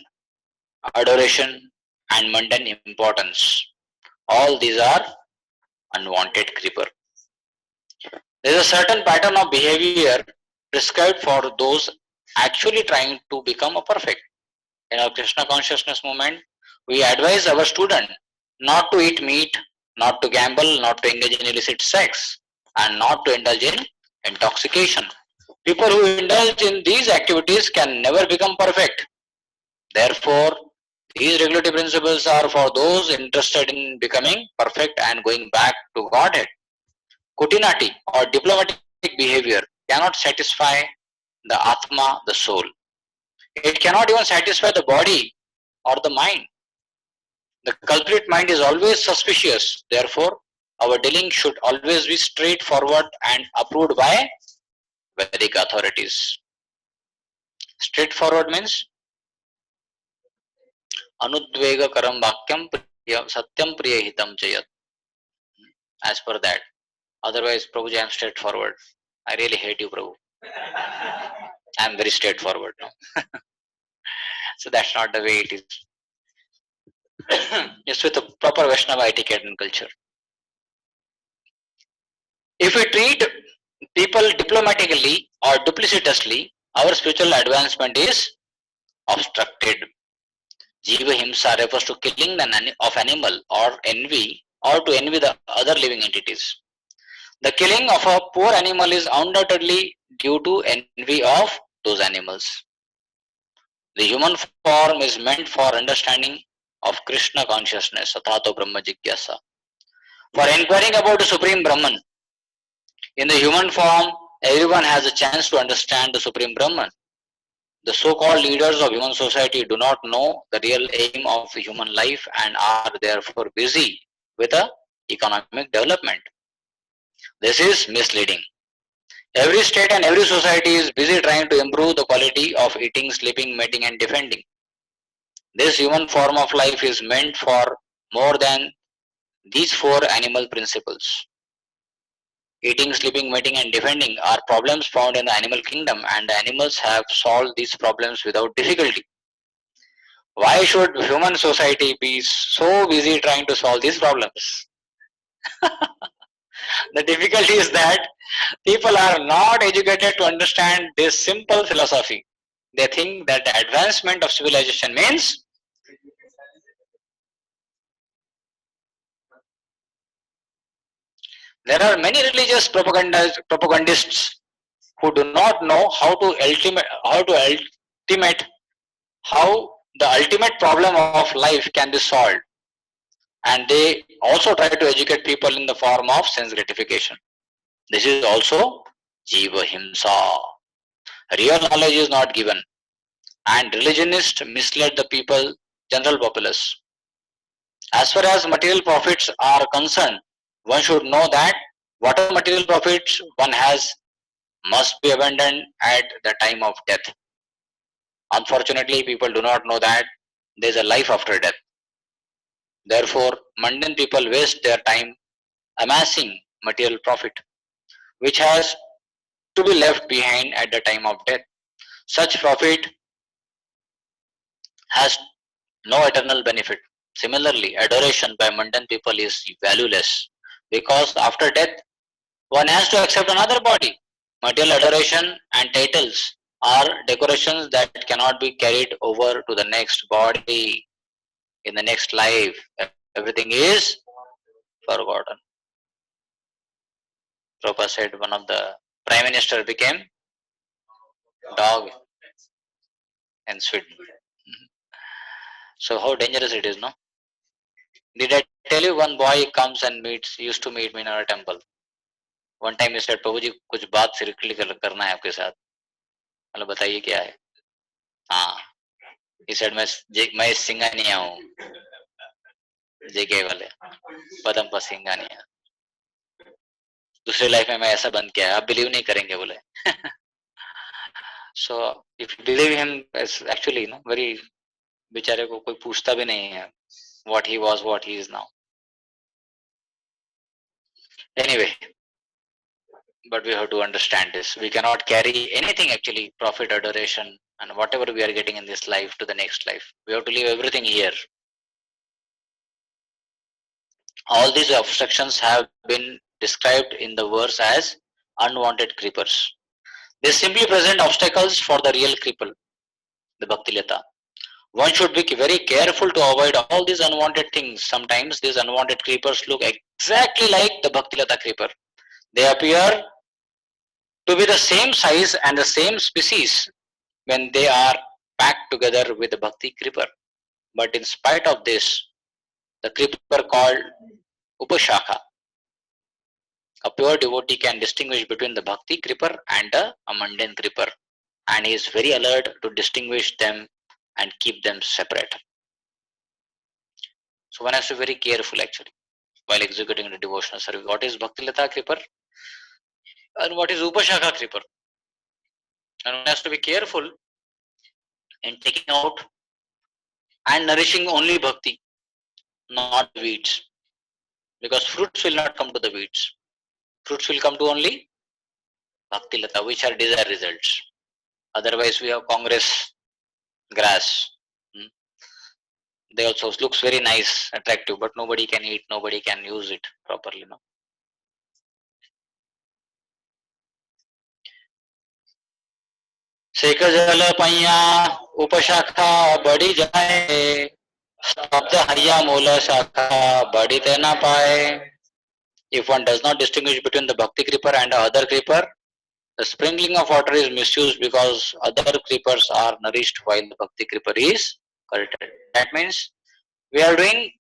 adoration, and mundane importance. All these are unwanted creeper. There is a certain pattern of behavior prescribed for those actually trying to become a perfect. In our Krishna consciousness movement, we advise our student not to eat meat, not to gamble, not to engage in illicit sex, and not to indulge in intoxication. People who indulge in these activities can never become perfect. Therefore, these regulative principles are for those interested in becoming perfect and going back to Godhead. Kutinati or diplomatic behavior cannot satisfy the Atma, the soul. It cannot even satisfy the body or the mind. The culprit mind is always suspicious. Therefore, our dealing should always be straightforward and approved by Vedic authorities. Straightforward means anudvega karam vakyam satyam priya hitam chayat. As per that. Otherwise, Prabhuji, I am straightforward. I really hate you, Prabhu. I am very straightforward now. So that's not the way it is. Just with a proper Vaishnava etiquette and culture. If we treat people diplomatically or duplicitously, our spiritual advancement is obstructed. Jiva himsa refers to killing of animal or envy or to envy the other living entities. The killing of a poor animal is undoubtedly due to envy of those animals. The human form is meant for understanding of Krishna consciousness, Athato Brahma Jigyasa. For inquiring about the Supreme Brahman. In the human form, everyone has a chance to understand the Supreme Brahman. The so-called leaders of human society do not know the real aim of human life and are therefore busy with economic development. This is misleading. Every state and every society is busy trying to improve the quality of eating, sleeping, mating and defending. This human form of life is meant for more than these 4 animal principles. Eating, sleeping, mating and defending are problems found in the animal kingdom, and the animals have solved these problems without difficulty. Why should human society be so busy trying to solve these problems? The difficulty is that people are not educated to understand this simple philosophy. They think that the advancement of civilization means there are many religious propagandists who do not know how the ultimate problem of life can be solved, and they also try to educate people in the form of sense gratification. This is also jiva himsa. Real knowledge is not given, and religionists mislead the people, general populace. As far as material profits are concerned, one should know that whatever material profits one has must be abandoned at the time of death. Unfortunately, people do not know that there is a life after death. Therefore, mundane people waste their time amassing material profit, which has to be left behind at the time of death. Such profit has no eternal benefit. Similarly, adoration by mundane people is valueless because after death, one has to accept another body. Material adoration and titles are decorations that cannot be carried over to the next body in the next life. Everything is forgotten. Prabhupada said one of the prime minister became dog in Sweden. So how dangerous it is, no? Did I tell you one boy comes and used to meet me in our temple. One time he said, प्रभु जी कुछ बात secretly करना है आपके साथ. मतलब बताइए क्या है? हाँ. He said मैं सिंगानिया हूँ. JK वाले. पदम सिंगानिया. दूसरे लाइफ में मैं ऐसा बन किया है. आप बिलीव नहीं करेंगे बोले. So if you believe him, it's actually very बेचारे को कोई पूछता भी नहीं है what he was, what he is now. Anyway, but we have to understand this. We cannot carry anything actually, profit, adoration, and whatever we are getting in this life to the next life. We have to leave everything here. All these obstructions have been described in the verse as unwanted creepers. They simply present obstacles for the real creeper, the Bhaktilata. One should be very careful to avoid all these unwanted things. Sometimes these unwanted creepers look exactly like the Bhaktilata creeper. They appear to be the same size and the same species when they are packed together with the Bhakti creeper. But in spite of this, the creeper called Upashaka, a pure devotee can distinguish between the Bhakti creeper and a mundane creeper, and he is very alert to distinguish them and keep them separate. So one has to be very careful actually while executing the devotional service. What is Bhaktilata creeper and what is Upashaka creeper? And one has to be careful in taking out and nourishing only Bhakti, not weeds. Because fruits will not come to the weeds. Fruits will come to only Bhaktilata, which are desired results. Otherwise we have Congress grass. They also looks very nice, attractive, but nobody can eat, nobody can use it properly. No? Shekhar जल पैया उपशाखा बड़ी जाए शब्द हरिया मूल शाखा बड़ी तेना पाए. If one does not distinguish between the Bhakti creeper and the other creeper, the sprinkling of water is misused because other creepers are nourished while the Bhakti creeper is cultivated. That means we are doing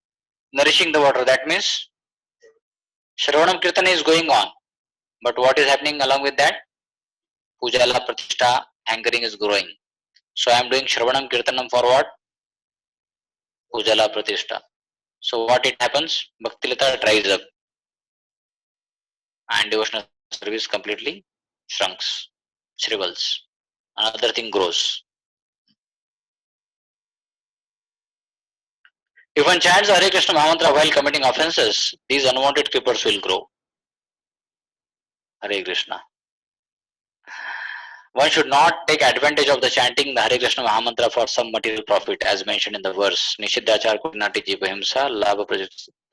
nourishing the water. That means Shravanam Kirtana is going on. But what is happening along with that? Pujala Pratishtha hankering is growing. So I am doing Shravanam Kirtanam for what? Pujala Pratishtha. So what it happens? Bhaktilata dries up. And devotional service completely shrinks, shrivels. Another thing grows. If one chants Hare Krishna Mahamantra while committing offenses, these unwanted creepers will grow. Hare Krishna. One should not take advantage of the chanting the Hare Krishna Mahamantra for some material profit, as mentioned in the verse. Nishiddhachar Kurinati Jiva Himsa, Labha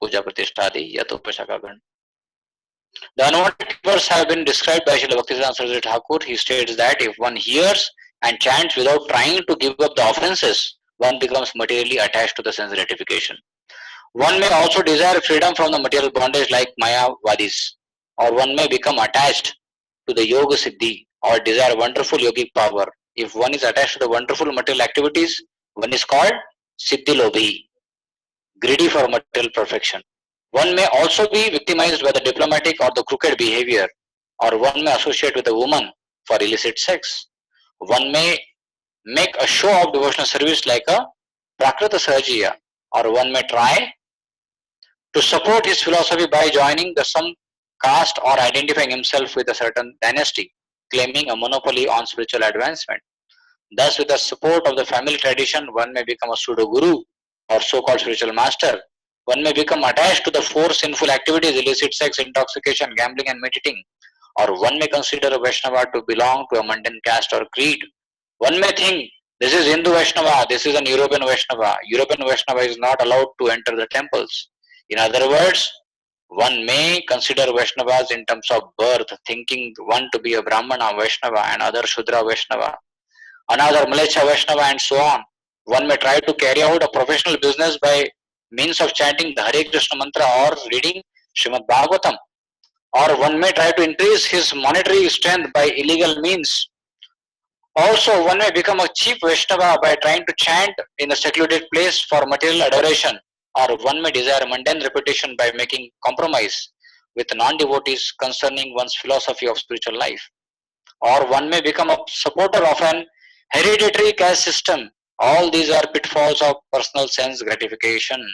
Puja Pratishtadi, Yatopashakagan. The unwanted verse have been described by Srila Bhaktisiddhanta Saraswati Thakur. He states that if one hears and chants without trying to give up the offenses, one becomes materially attached to the sense gratification. One may also desire freedom from the material bondage like Mayavadis, or one may become attached to the Yoga Siddhi or desire wonderful yogic power. If one is attached to the wonderful material activities, one is called Siddhi Lobhi, greedy for material perfection. One may also be victimized by the diplomatic or the crooked behavior, or one may associate with a woman for illicit sex. One may make a show of devotional service like a Prakrita Sahajiya, or one may try to support his philosophy by joining some caste or identifying himself with a certain dynasty, claiming a monopoly on spiritual advancement. Thus, with the support of the family tradition, one may become a pseudo guru or so-called spiritual master. One may become attached to the four sinful activities: illicit sex, intoxication, gambling, and meditating. Or one may consider a Vaishnava to belong to a mundane caste or creed. One may think this is Hindu Vaishnava, this is an European Vaishnava. European Vaishnava is not allowed to enter the temples. In other words, one may consider Vaishnavas in terms of birth, thinking one to be a Brahmana Vaishnava and other Shudra Vaishnava, another Mlecha Vaishnava, and so on. One may try to carry out a professional business by means of chanting the Hare Krishna mantra or reading Srimad Bhagavatam. Or one may try to increase his monetary strength by illegal means. Also, one may become a cheap Vaishnava by trying to chant in a secluded place for material adoration. Or one may desire mundane reputation by making compromise with non-devotees concerning one's philosophy of spiritual life. Or one may become a supporter of an hereditary caste system. All these are pitfalls of personal sense gratification.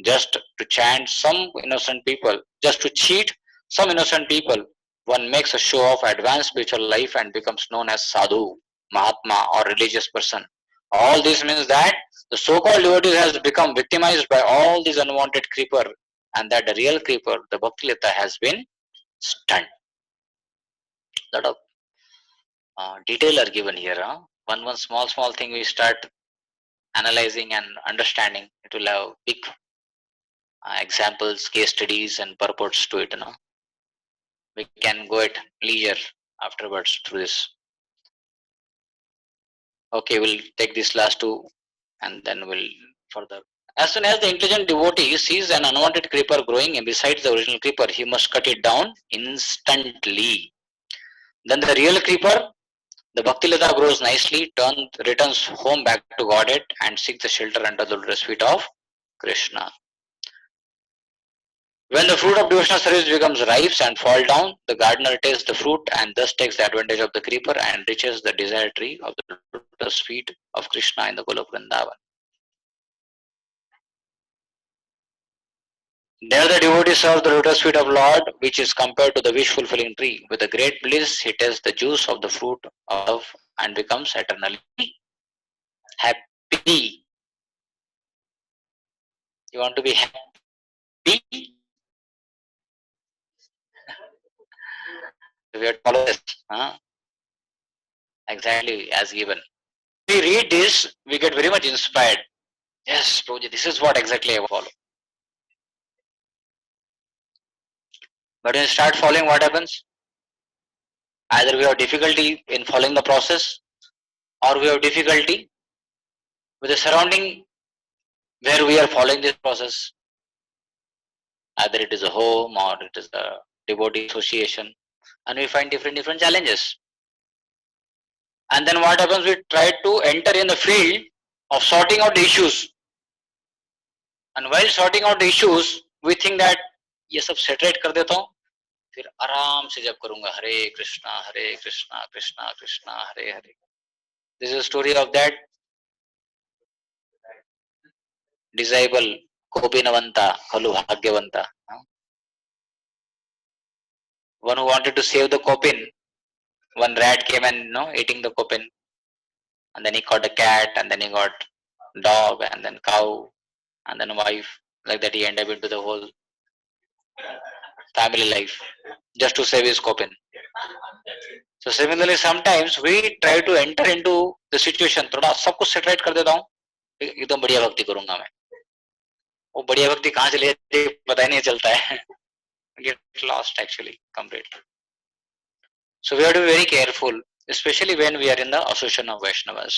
Just to chant some innocent people, just to cheat some innocent people, one makes a show of advanced spiritual life and becomes known as sadhu, mahatma, or religious person. All this means that the so-called devotee has become victimized by all these unwanted creeper, and that the real creeper, the Bhakti Lita, has been stunned. Lot of detail are given here. One small thing we start analyzing and understanding, it will have big examples, case studies, and purports to it. We can go at leisure afterwards through this. Okay, we'll take these last two and then we'll further. As soon as the intelligent devotee sees an unwanted creeper growing besides the original creeper, he must cut it down instantly. Then the real creeper, the Bhakti Lata, grows nicely, returns home back to Godhead and seeks the shelter under the lotus feet of Krishna. When the fruit of devotional service becomes ripe and fall down, the gardener tastes the fruit and thus takes the advantage of the creeper and reaches the desired tree of the lotus feet of Krishna in the Golok Vrindavan. There the devotee serves the lotus feet of Lord, which is compared to the wish-fulfilling tree. With a great bliss, he tastes the juice of the fruit of and becomes eternally happy. You want to be happy? We have to follow this. Exactly as given. We read this, we get very much inspired. Yes, Prabhuji, this is what exactly I follow. But when you start following, what happens? Either we have difficulty in following the process, or we have difficulty with the surrounding where we are following this process. Either it is a home or it is a devotee association, and we find different challenges. And then what happens? We try to enter in the field of sorting out the issues. And while sorting out the issues, we think that ये सब सेटरेट कर देता हूँ, फिर आराम से जब करूँगा हरे Krishna Krishna Krishna Hare Hare. This is a story of that disciple Kopinavanta Khalu Bhagyavanta. One who wanted to save the Kopin. One rat came and eating the Kopin, and then he caught a cat, and then he got dog, and then cow, and then wife. Like that, he ended up into the whole family life just to save his coffin. So similarly, sometimes we try to enter into the situation. थोड़ा सब कुछ सेटरेट कर देता हूँ, एकदम बढ़िया भक्ति करूंगा मैं. वो बढ़िया भक्ति कहाँ चली जाती है पता ही नहीं चलता है. Get lost actually completely. So we have to be very careful, especially when we are in the association of Vaishnavas.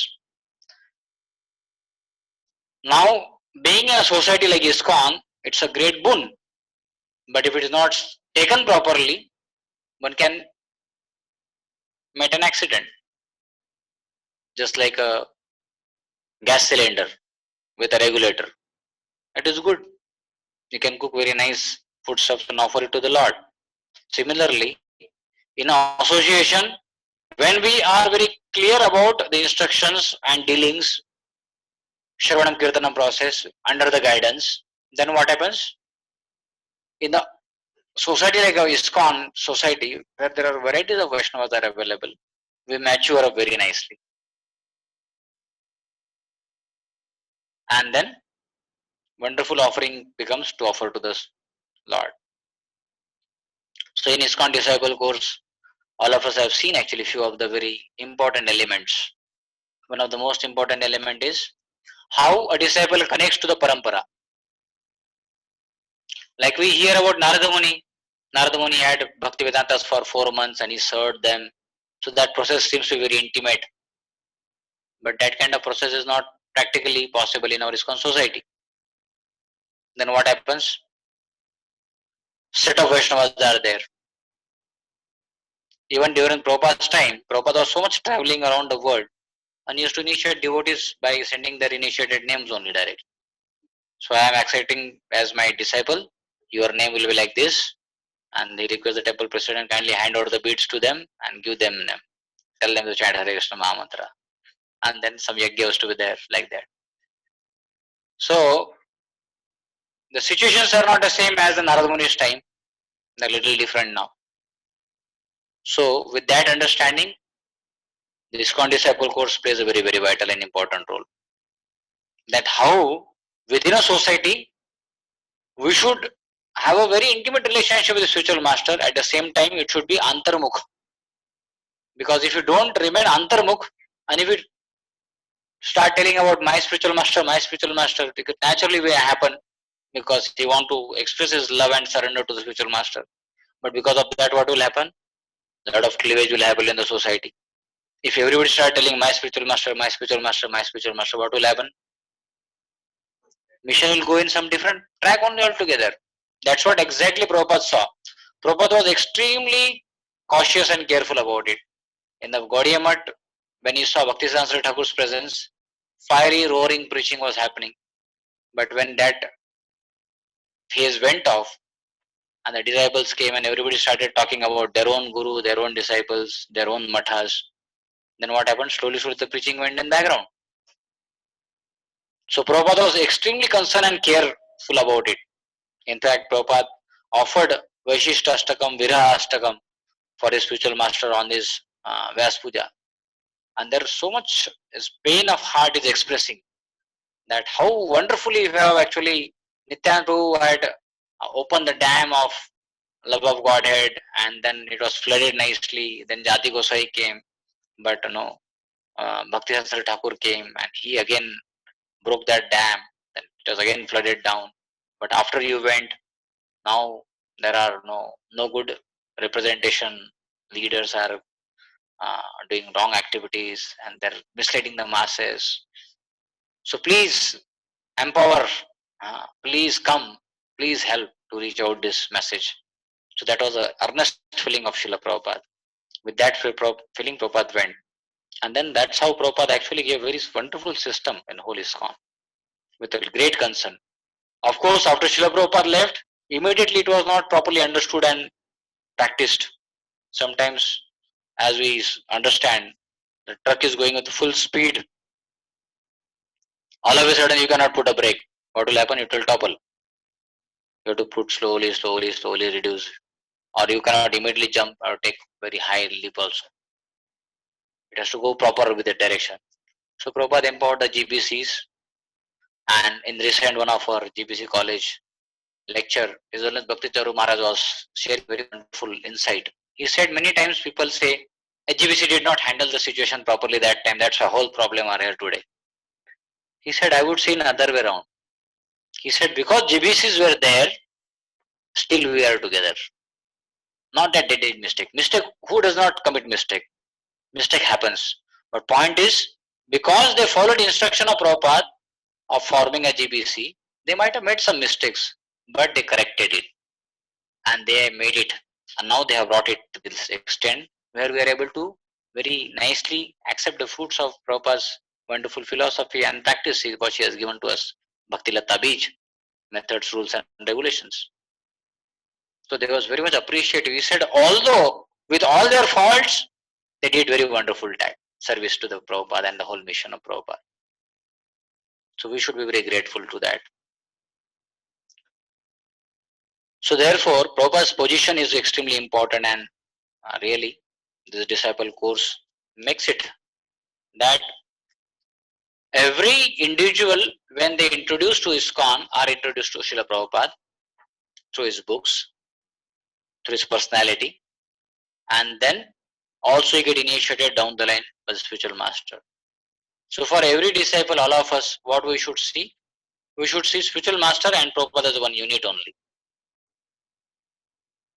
Now, being in a society like ISKCON, it's a great boon. But if it is not taken properly, one can meet an accident. Just like a gas cylinder with a regulator. It is good. You can cook very nice foodstuffs and offer it to the Lord. Similarly, in association, when we are very clear about the instructions and dealings, Shravanam Kirtanam process under the guidance, then what happens? In the society like our ISKCON society, where there are varieties of Vaishnavas that are available, we mature up very nicely. And then wonderful offering becomes to offer to the Lord. So in ISKCON disciple course, all of us have seen actually few of the very important elements. One of the most important element is how a disciple connects to the parampara. Like we hear about Narada Muni. Narada Muni had Bhaktivedantas for 4 months and he served them. So that process seems to be very intimate. But that kind of process is not practically possible in our ISKCON society. Then what happens? Set of Vaishnavas are there. Even during Prabhupada's time, Prabhupada was so much traveling around the world and used to initiate devotees by sending their initiated names only directly. So I am accepting as my disciple, your name will be like this, and he requests the temple president kindly hand over the beads to them and give them name. Tell them to chant Hare Krishna Mahamantra. And then some yajna was to be there like that. So the situations are not the same as the Narada Muni's time. They're a little different now. So with that understanding, the ISKCON disciple course plays a very, very vital and important role. That how within a society, we should have a very intimate relationship with the spiritual master. At the same time, it should be antarmukh. Because if you don't remain antarmukh, and if you start telling about my spiritual master, it could naturally will happen because he want to express his love and surrender to the spiritual master. But because of that, what will happen? A lot of cleavage will happen in the society. If everybody start telling my spiritual master, what will happen? Mission will go in some different track only altogether. That's what exactly Prabhupada saw. Prabhupada was extremely cautious and careful about it. In the Gaudiya Math, when he saw Bhaktisiddhanta Saraswati Thakur's presence, fiery, roaring preaching was happening. But when that phase went off, and the disciples came and everybody started talking about their own guru, their own disciples, their own mathas, then what happened? Slowly the preaching went in background. So Prabhupada was extremely concerned and careful about it. In fact, Prabhupada offered Vaishishta Ashtakam, Viraha Ashtakam for his spiritual master on this Vyas Puja. And there is so much pain of heart is expressing that how wonderfully we have actually Nityananda Prabhu had opened the dam of love of Godhead and then it was flooded nicely. Then Jati Gosai came, but Bhaktisiddhanta Saraswati Thakur came and he again broke that dam. Then it was again flooded down. But after you went, now there are no good representation. Leaders are doing wrong activities and they're misleading the masses. So please empower, please come, please help to reach out this message. So that was an earnest feeling of Srila Prabhupada. With that feeling, Prabhupada went. And then that's how Prabhupada actually gave a very wonderful system in whole ISKCON with a great concern. Of course, after Srila Prabhupada left, immediately it was not properly understood and practiced. Sometimes, as we understand, the truck is going at full speed. All of a sudden, you cannot put a brake. What will happen? It will topple. You have to put slowly, reduce. Or you cannot immediately jump or take very high leap also. It has to go proper with the direction. So Prabhupada empowered the GBCs, and in recent one of our GBC college, lecture, His Holiness Bhakti Charu Maharaj was sharing very wonderful insight. He said many times people say HGBC did not handle the situation properly that time. That's why whole problem are here today. He said, I would say in other way around. He said, because GBCs were there, still we are together. Not that they did mistake. Mistake, who does not commit mistake? Mistake happens. But point is, because they followed instruction of Prabhupada of forming a GBC, they might have made some mistakes, but they corrected it. And they made it. And now they have brought it to this extent where we are able to very nicely accept the fruits of Prabhupada's wonderful philosophy and practice what she has given to us. Bhakti Lata Bij, methods, rules and regulations. So they was very much appreciative. He said, although with all their faults, they did very wonderful service to the Prabhupada and the whole mission of Prabhupada. So we should be very grateful to that. So therefore, Prabhupada's position is extremely important, and really this disciple course makes it that every individual, when they introduce to ISKCON, are introduced to Srila Prabhupada through his books, through his personality, and then also get initiated down the line by the spiritual master. So for every disciple, all of us, what we should see? We should see spiritual master and Prabhupada as one unit only.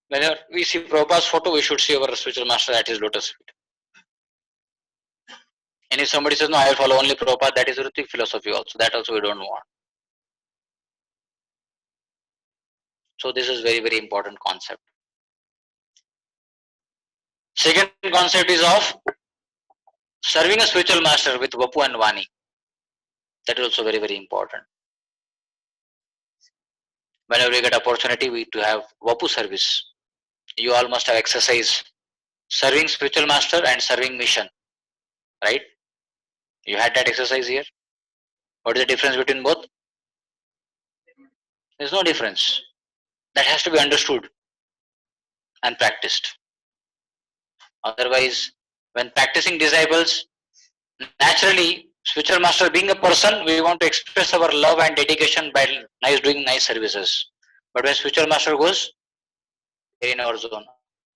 Whenever we see Prabhupada's photo, we should see our spiritual master at his lotus feet. And if somebody says, no, I will follow only Prabhupada, that is Ritik philosophy also. That also we don't want. So this is very, very important concept. Second concept is of serving a spiritual master with Vapu and Vani. That is also very, very important. Whenever we get opportunity, we to have Vapu service. You all must have exercised serving spiritual master and serving mission, right? You had that exercise here. What is the difference between both? There is no difference. That has to be understood and practiced. Otherwise, when practicing disciples, naturally, spiritual master being a person, we want to express our love and dedication by doing nice services. But when spiritual master goes, in our zone,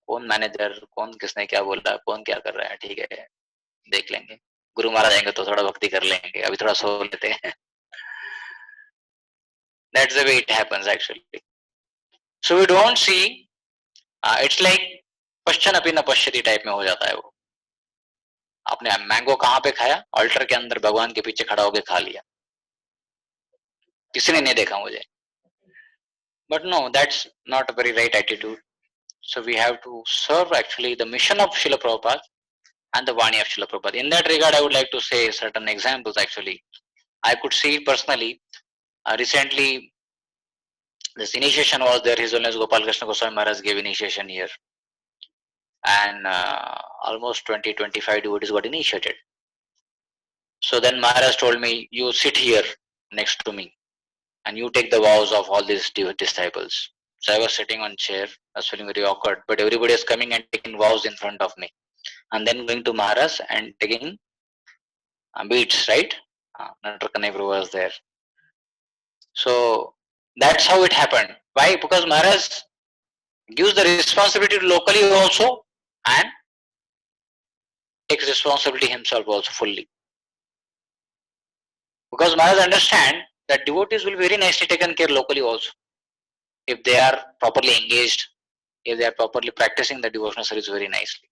कौन manager, कौन किसने क्या बोला, कौन क्या कर रहा है, ठीक है, देख लेंगे. गुरु महाराज आएंगे तो थोड़ा भक्ति कर लेंगे, अभी थोड़ा सो लेते हैं. That's the way it happens actually. So we don't see. It's like पश्चन अपि न पश्यति टाइप में हो जाता है वो. आपने मैंगो कहाँ पे खाया? ऑल्टर के अंदर भगवान के पीछे खड़ा होके खा लिया. किसी ने नहीं देखा मुझे. But no, that's not a very right attitude. So we have to serve actually the mission of Srila Prabhupada and the Vani of Srila Prabhupada. In that regard, I would like to say certain examples actually. I could see personally, recently this initiation was there. His Holiness Gopal Krishna Goswami Maharaj gave initiation here. And almost 20-25 devotees got initiated. So then Maharaj told me, you sit here next to me and you take the vows of all these disciples. So I was sitting on chair, I was feeling very awkward, but everybody is coming and taking vows in front of me. And then going to Maharaj and taking beads, right? Natarajan Prabhu was there. So that's how it happened. Why? Because Maharaj gives the responsibility locally also and takes responsibility himself also fully. Because Maharaj understand that devotees will be very nicely taken care locally also. If they are properly engaged, if they are properly practicing the devotional service very nicely.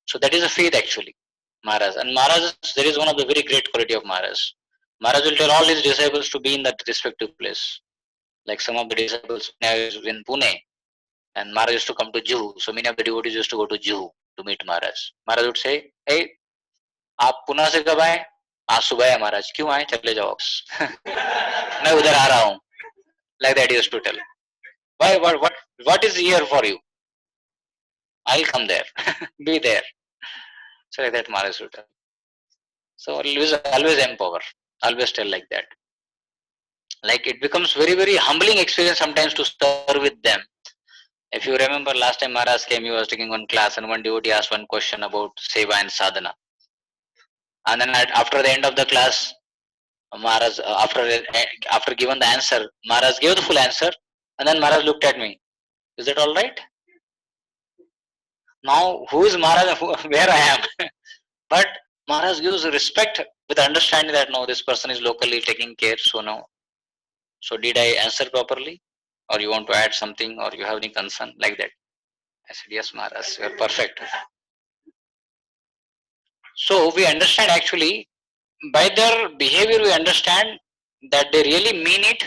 So that is a faith actually, Maharaj. And Maharaj, there is one of the very great quality of Maharaj. Maharaj will tell all his disciples to be in that respective place. Like some of the disciples in Pune, and Maharaj used to come to Juhu. So many of the devotees used to go to Juhu to meet Maharaj. Maharaj would say, hey, आप पुणे से कब आए? आज सुबह है महाराज. क्यों आए? चले जाओ. मैं उधर आ रहा हूँ. Like that he used to tell. Why? What is here for you? I'll come there. Be there. So like that Maharaj would tell. So always empower. Always tell like that. Like it becomes very, very humbling experience sometimes to serve with them. If you remember last time Maharaj came, he was taking one class and one devotee asked one question about Seva and Sadhana. And then after the end of the class, Maharaj, after given the answer, Maharaj gave the full answer. And then Maharaj looked at me. Is that all right? Now, who is Maharaj? Where I am? But Maharaj gives respect with understanding that no, this person is locally taking care. So no. So did I answer properly? Or you want to add something, or you have any concern like that? I said, yes, Maharaj, you are perfect. So we understand actually, by their behavior, we understand that they really mean it.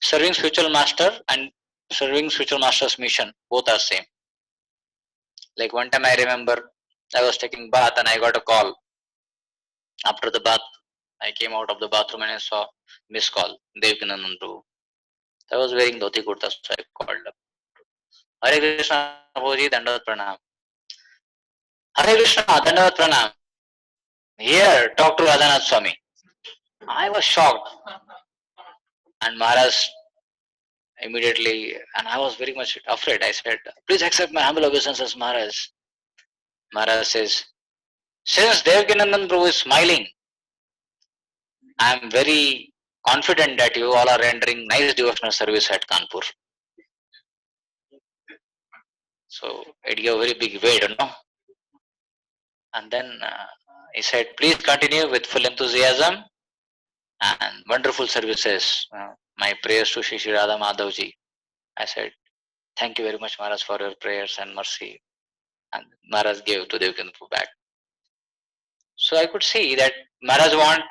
Serving spiritual master and serving spiritual master's mission, both are same. Like one time I remember I was taking bath and I got a call. After the bath, I came out of the bathroom and I saw missed call, Devkinandandu. I was wearing dhoti kurta, so I called up. Hare Krishna, Prabhuji, Dandavat Pranam. Hare Krishna, Dandavat Pranam. Here, talk to Radhanath Swami. I was shocked. And Maharaj immediately, and I was very much afraid. I said, please accept my humble obeisances, Maharaj. Maharaj says, since Devkinandan Prabhu is smiling, I am very confident that you all are rendering nice devotional service at Kanpur. So it gave a very big weight, no? And then he said, please continue with full enthusiasm and wonderful services. My prayers to Shri Radha Madhavji. I said, thank you very much, Maharaj, for your prayers and mercy. And Maharaj gave to Devkinandan back. So I could see that Maharaj want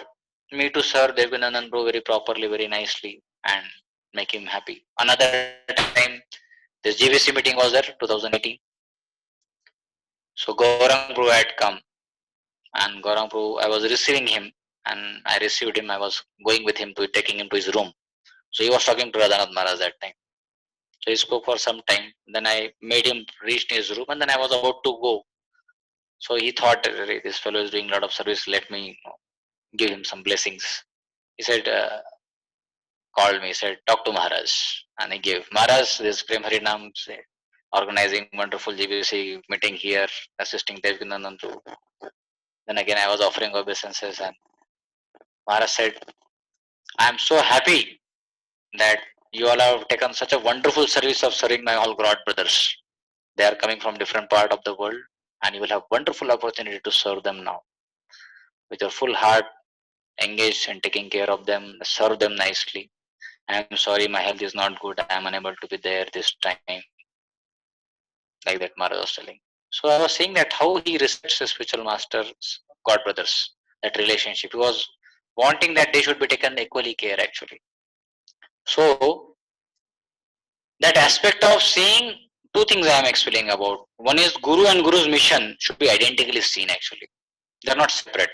me to serve Devkinandan Prabhu very properly, very nicely, and make him happy. Another time, this GVC meeting was there, 2018. So Gaurang Prabhu had come, and Gaurang Prabhu, I was receiving him, and I received him. I was going with him to taking him to his room. So he was talking to Radhanath Maharaj that time. So he spoke for some time. Then I made him reach his room, and then I was about to go. So he thought, this fellow is doing a lot of service. Let me give him some blessings. He said, called me, said, talk to Maharaj. And he gave. Maharaj, this Prem Harinam, organizing wonderful GBC meeting here, assisting Devkinandan too. Then again, I was offering obeisances, and Maharaj said, I am so happy that you all have taken such a wonderful service of serving my all God brothers. They are coming from different part of the world, and you will have wonderful opportunity to serve them now. With your full heart, engaged in taking care of them, serve them nicely. I am sorry, my health is not good. I am unable to be there this time. Like that Maharaj was telling. So I was saying that how he respects his spiritual masters, God brothers, that relationship. He was wanting that they should be taken equally care actually. So that aspect of seeing, two things I am explaining about. One is Guru and Guru's mission should be identically seen actually. They are not separate.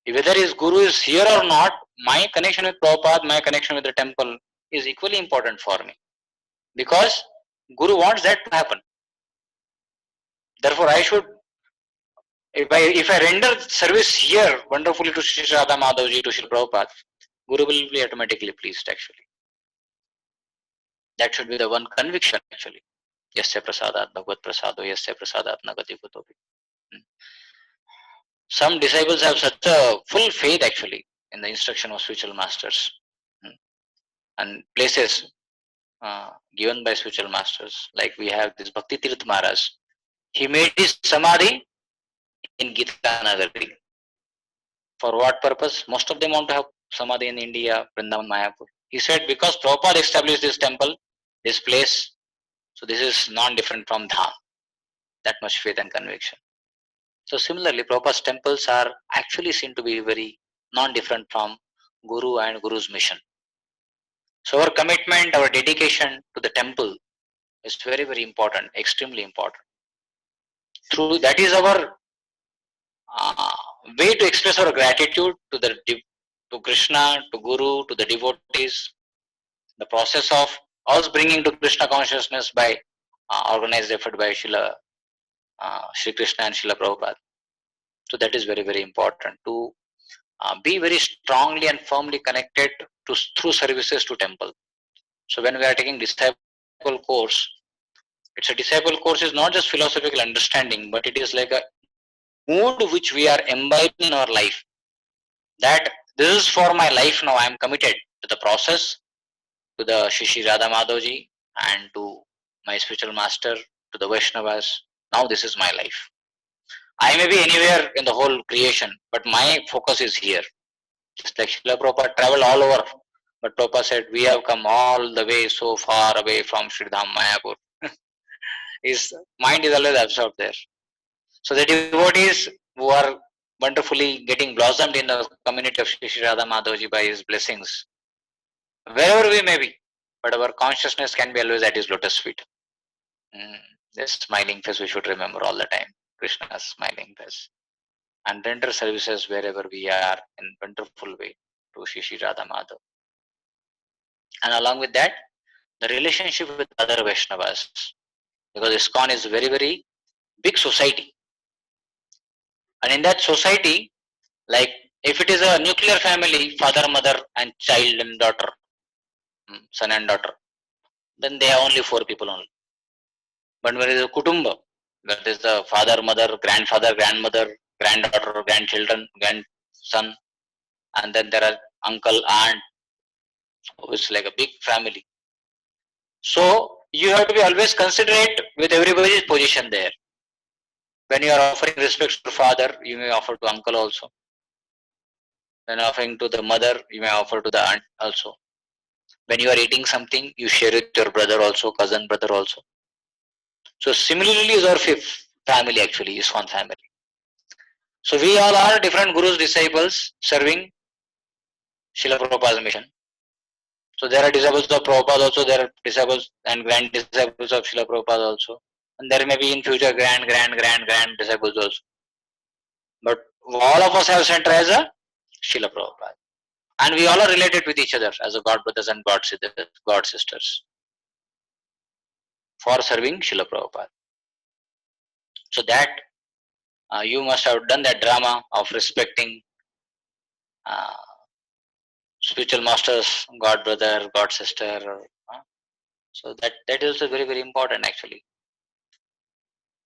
Whether his Guru is here or not, my connection with Prabhupada, my connection with the temple is equally important for me. Because Guru wants that to happen. Therefore, I should, if I render service here wonderfully to Shri Radha Madhavji, to Shri Prabhupada, Guru will be automatically pleased actually. That should be the one conviction actually. Yasya prasadat bhagavad prasado, yasya prasadat nagati kutopi. Some disciples have such a full faith actually in the instruction of spiritual masters and places given by spiritual masters. Like we have this Bhakti Tirth Maharaj. He made his samadhi in Gita Nagari. For what purpose? Most of them want to have samadhi in India, Vrindavan, Mayapur. He said because Prabhupada established this temple, this place, so this is non-different from Dham. That much faith and conviction. So similarly, Prabhupada's temples are actually seen to be very non-different from Guru and Guru's mission. So our commitment, our dedication to the temple is very, very important, extremely important. Through that is our way to express our gratitude to Krishna, to Guru, to the devotees. The process of us bringing to Krishna consciousness by organized effort by Shri Krishna and Srila Prabhupada. So that is very, very important to be very strongly and firmly connected to through services to temple. So when we are taking disciple course, it's a disciple course is not just philosophical understanding, but it is like a mood which we are imbibing in our life. That this is for my life now. I am committed to the process, to the Shishi Radha Madhavji and to my spiritual master, to the Vaishnavas. Now this is my life. I may be anywhere in the whole creation, but my focus is here. Just like Srila Prabhupada traveled all over, but Prabhupada said, we have come all the way so far away from Sridham Mayapur. His mind is always absorbed there. So the devotees who are wonderfully getting blossomed in the community of Shri Radha Madhavji by his blessings, wherever we may be, but our consciousness can be always at his lotus feet. This smiling face we should remember all the time, Krishna's smiling face. And render services wherever we are in wonderful way to Shri Radha Madhav. And along with that, the relationship with other Vaishnavas, because ISKCON is a very, very big society. And in that society, like if it is a nuclear family, father, mother and child and daughter, son and daughter, then they are only 4 people only. But when it is a kutumba, that is the father, mother, grandfather, grandmother, granddaughter, grandchildren, grandson, and then there are uncle, aunt, so it's like a big family. So you have to be always considerate with everybody's position there. When you are offering respect to father, you may offer to uncle also. When offering to the mother, you may offer to the aunt also. When you are eating something, you share with your brother also, cousin brother also. So similarly is our family actually, is one family. So we all are different gurus, disciples serving Srila Prabhupada's mission. So there are disciples of Prabhupada also, there are disciples and grand disciples of Srila Prabhupada also. And there may be in future grand disciples also. But all of us have center as a Srila Prabhupada. And we all are related with each other as a God brothers and God sisters for serving Srila Prabhupada. So that you must have done that drama of respecting spiritual masters, God brother, God sister. So that is also very, very important actually.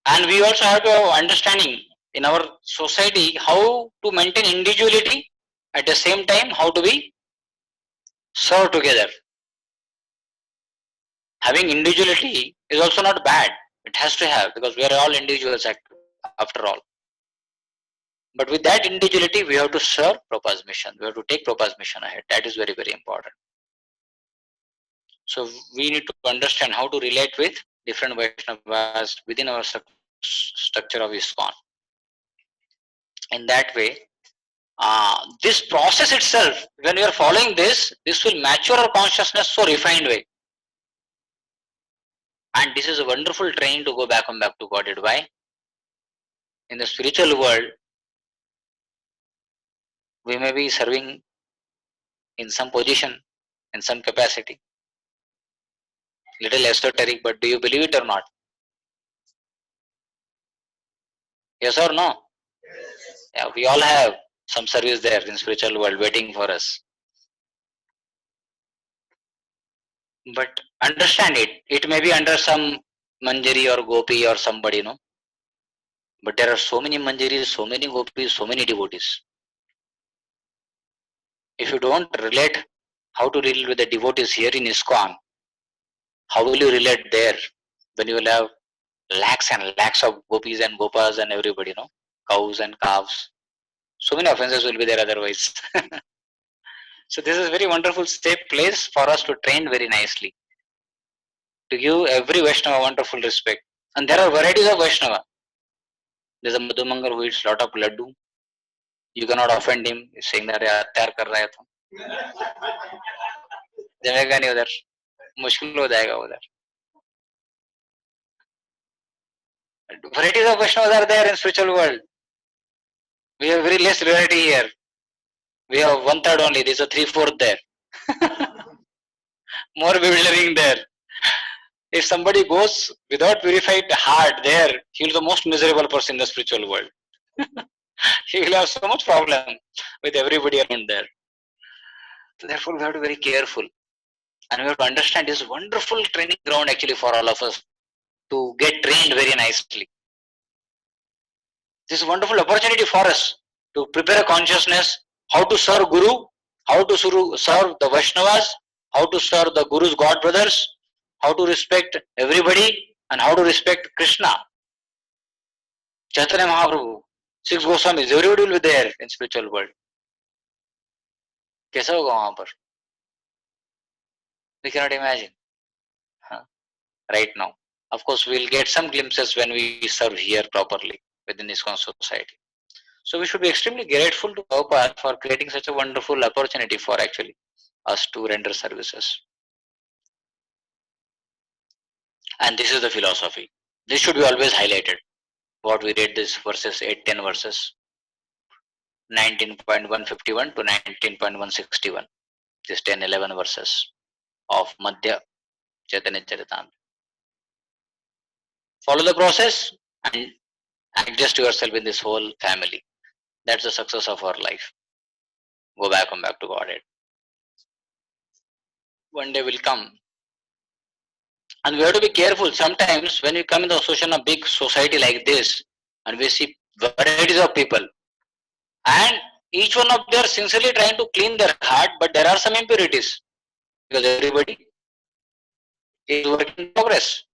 And we also have to have understanding in our society how to maintain individuality, at the same time how to be serve together. Having individuality is also not bad. It has to have, because we are all individuals after all. But with that individuality, we have to serve Prabhupada's mission. We have to take Prabhupada's mission ahead. That is very, very important. So we need to understand how to relate with different Vaishnavas within our structure of ISKCON. In that way, this process itself, when we are following this will mature our consciousness so refined way. And this is a wonderful training to go back to Godhead. Why? In the spiritual world, we may be serving in some position, in some capacity. Little esoteric, but do you believe it or not? Yes or no? Yes. Yeah, we all have some service there in spiritual world waiting for us. But understand it. It may be under some Manjari or Gopi or somebody, no? But there are so many Manjaris, so many Gopis, so many devotees. If you don't relate how to relate with the devotees here in ISKCON, how will you relate there when you will have lakhs and lakhs of gopis and gopas and everybody, no? Cows and calves. So many offenses will be there otherwise. So this is a very wonderful safe place for us to train very nicely. To give every Vaishnava wonderful respect. And there are varieties of Vaishnava. There is a Madhumangal who eats lot of laddu. You cannot offend him. He's saying that atyar kar raha hai tu. जमेगा नहीं उधर, मुश्किल हो जाएगा उधर. Varieties of Vaishnavas are there in spiritual world. We have very less variety here. We have 1/3 only. There is a 3/4 there. More bewildering there. If somebody goes without purified heart there, he will be the most miserable person in the spiritual world. He will have so much problem with everybody around there. So therefore, we have to be very careful. And we have to understand this wonderful training ground actually for all of us to get trained very nicely. This is a wonderful opportunity for us to prepare a consciousness, how to serve Guru, how to serve the Vaishnavas, how to serve the Guru's God brothers, how to respect everybody, and how to respect Krishna. Chaitanya Mahaprabhu, 6 Goswamis, everybody will be there in spiritual world. कैसा होगा वहां पर? We cannot imagine. Right now. Of course, we'll get some glimpses when we serve here properly within ISKCON society. So we should be extremely grateful to Prabhupada for creating such a wonderful opportunity for actually us to render services. And this is the philosophy. This should be always highlighted. What we read this verses 8-10 verses 19.151 to 19.161. This 10-11 verses of Madhya Chaitanya Charitamrita. Follow the process and adjust yourself in this whole family. That's the success of our life. Come back to Godhead. One day will come. And we have to be careful. Sometimes when we come in the association of big society like this, and we see varieties of people, and each one of them are sincerely trying to clean their heart, but there are some impurities. Because everybody is work in progress.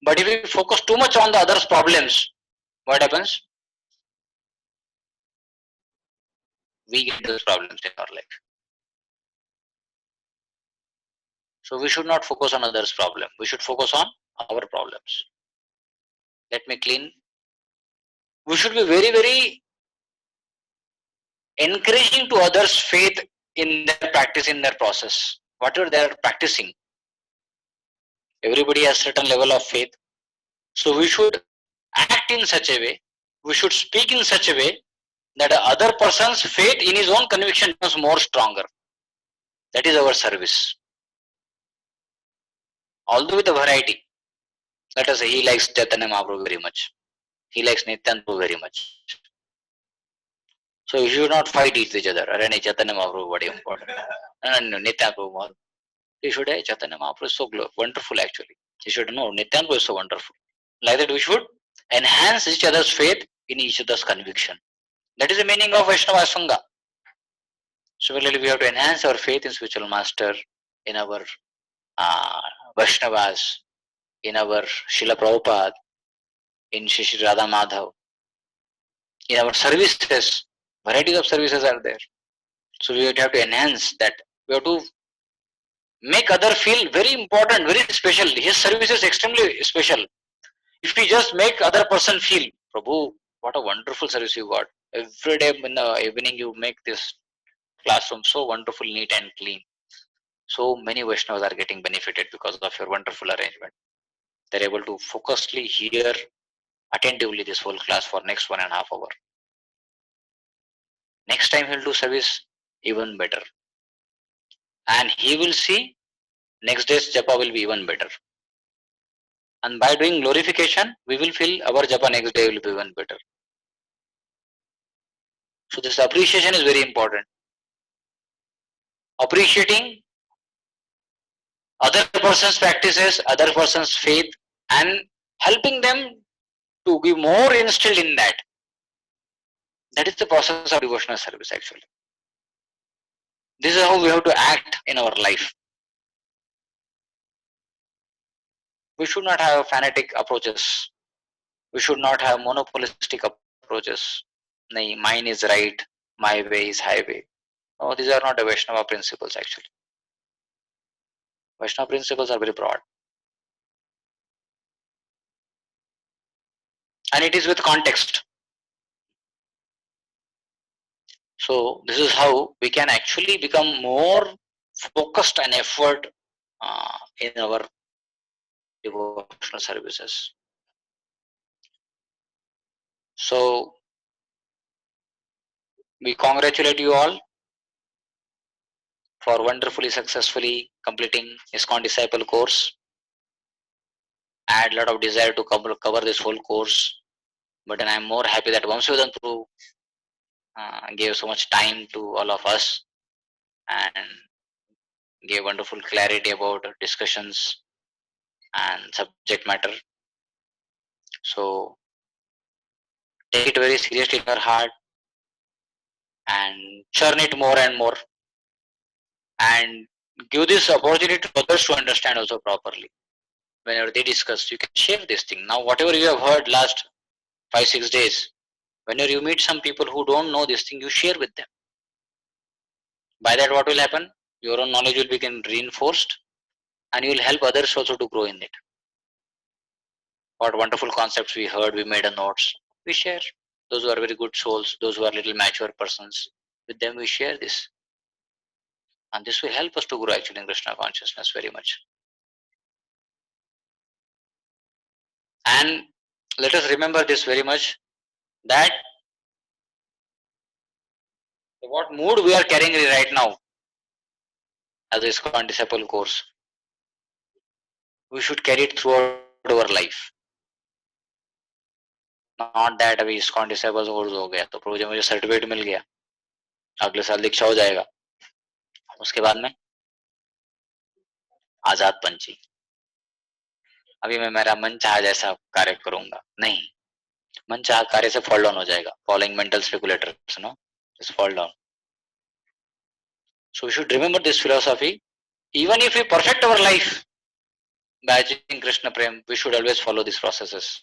But if we focus too much on the others' problems, what happens? We get those problems in our life. So we should not focus on others' problem. We should focus on our problems. Let me clean. We should be very, very encouraging to others' faith in their practice, in their process. Whatever they are practicing. Everybody has certain level of faith. So we should act in such a way, we should speak in such a way that the other person's faith in his own conviction becomes more stronger. That is our service. Although with a variety. Let us say he likes Chaitanya Mahaprabhu very much. He likes Nityananda very much. So you should not fight each other. Arey Chaitanya Mahaprabhu very important. No, Nityananda Mahaprabhu. You should say Chaitanya Mahaprabhu is so wonderful actually. You should know Nityananda is so wonderful. Like that we should enhance each other's faith in each other's conviction. That is the meaning of Vaishnava Sangha. Similarly, we have to enhance our faith in spiritual master, in our Vaishnavas, in our Srila Prabhupada, in Shri Radha Madhav, in our services. Varieties of services are there. So we have to enhance that. We have to make other feel very important, very special. His service is extremely special. If we just make other person feel, Prabhu, what a wonderful service you got. Every day in the evening you make this classroom so wonderful, neat and clean. So many Vaishnavas are getting benefited because of your wonderful arrangement. They're able to focusedly hear attentively this whole class for next 1.5 hours. Next time he'll do service even better. And he will see next day's japa will be even better. And by doing glorification, we will feel our japa next day will be even better. So this appreciation is very important. Appreciating other person's practices, other person's faith, and helping them to be more instilled in that. That is the process of devotional service actually. This is how we have to act in our life. We should not have fanatic approaches. We should not have monopolistic approaches. Nahi, mine is right, my way is highway. No, these are not the Vaishnava principles actually. Vaishnava principles are very broad. And it is with context. So this is how we can actually become more focused and effort in our devotional services. So we congratulate you all for wonderfully successfully completing ISKCON Disciple course. I had a lot of desire to cover this whole course, but then I am more happy that Vamsivadhan Prabhu gave so much time to all of us and gave wonderful clarity about discussions and subject matter. So take it very seriously in your heart and churn it more and more, and give this opportunity to others to understand also properly. Whenever they discuss, you can share this thing. Now, whatever you have heard last 5-6 days, whenever you meet some people who don't know this thing, you share with them. By that, what will happen? Your own knowledge will become reinforced, and you will help others also to grow in it. What wonderful concepts we heard, we made a notes, we share. Those who are very good souls, those who are little mature persons, with them we share this. And this will help us to grow actually in Krishna consciousness very much. And let us remember this very much, that what mood we are carrying right now as a ISKCON disciple course, we should carry it throughout our life. Not that अभी ISKCON disciples course हो गया तो प्रभु जी मुझे certificate मिल गया, अगले साल दीक्षा हो जाएगा, उसके बाद में आजाद पंछी, अभी मैं मेरा मन चाह जैसा कार्य करूंगा, नहीं, मन चाह कार्य से फॉल डाउन हो जाएगा. Following mental speculators, no, just fall down. So we should remember this philosophy. Even if we perfect our life by achieving Krishna Prem, we should always follow these processes.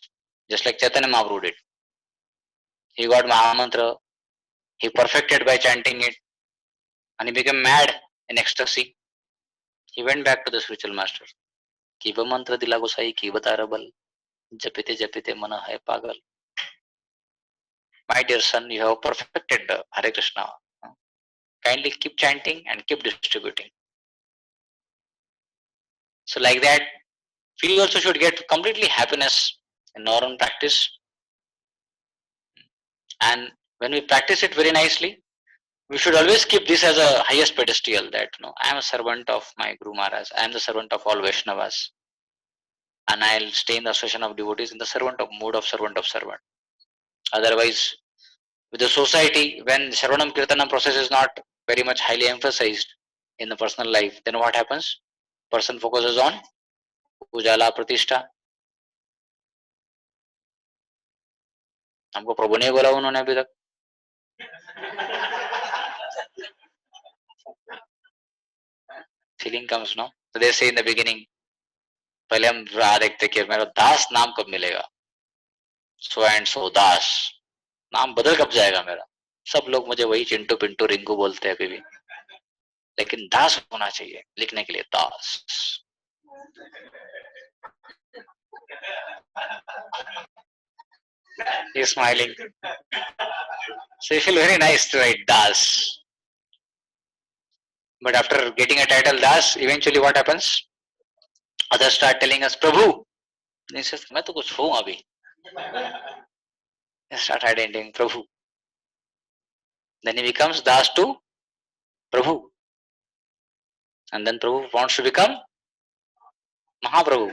Just like Chaitanya Mahaprabhu did. He got Mahamantra, he perfected by chanting it, and he became mad in ecstasy. He went back to the spiritual master. Ki va mantra dila gosai, ki bata rabal, japite japite mana hai pagal. My dear son, you have perfected the Hare Krishna. Kindly keep chanting and keep distributing. So like that, we also should get completely happiness in our own practice. And when we practice it very nicely, we should always keep this as a highest pedestal, that I am a servant of my Guru Maharaj, I am the servant of all Vaishnavas, and I will stay in the association of devotees in the mood of servant of servant. Otherwise, with the society, when Shravanam Kirtanam process is not very much highly emphasized in the personal life, then what happens? Person focuses on Ujala Pratishtha. हमको प्रभु ने बोला उन्होंने अभी तक. Feeling comes, no? So they say in the beginning, पहले हम राह देखते कि मेरा दास नाम कब मिलेगा. So and so दास, नाम बदल कब जाएगा मेरा. सब लोग मुझे वही चिंटू पिंटू रिंकू बोलते हैं अभी भी, लेकिन दास होना चाहिए लिखने के लिए, दास. He's smiling. So you feel very nice to write Das. But after getting a title Das, eventually what happens? Others start telling us, Prabhu. And he says, मैं तो कुछ हूँ अभी. They start identifying Prabhu. Then he becomes Das to Prabhu. And then Prabhu wants to become Mahaprabhu.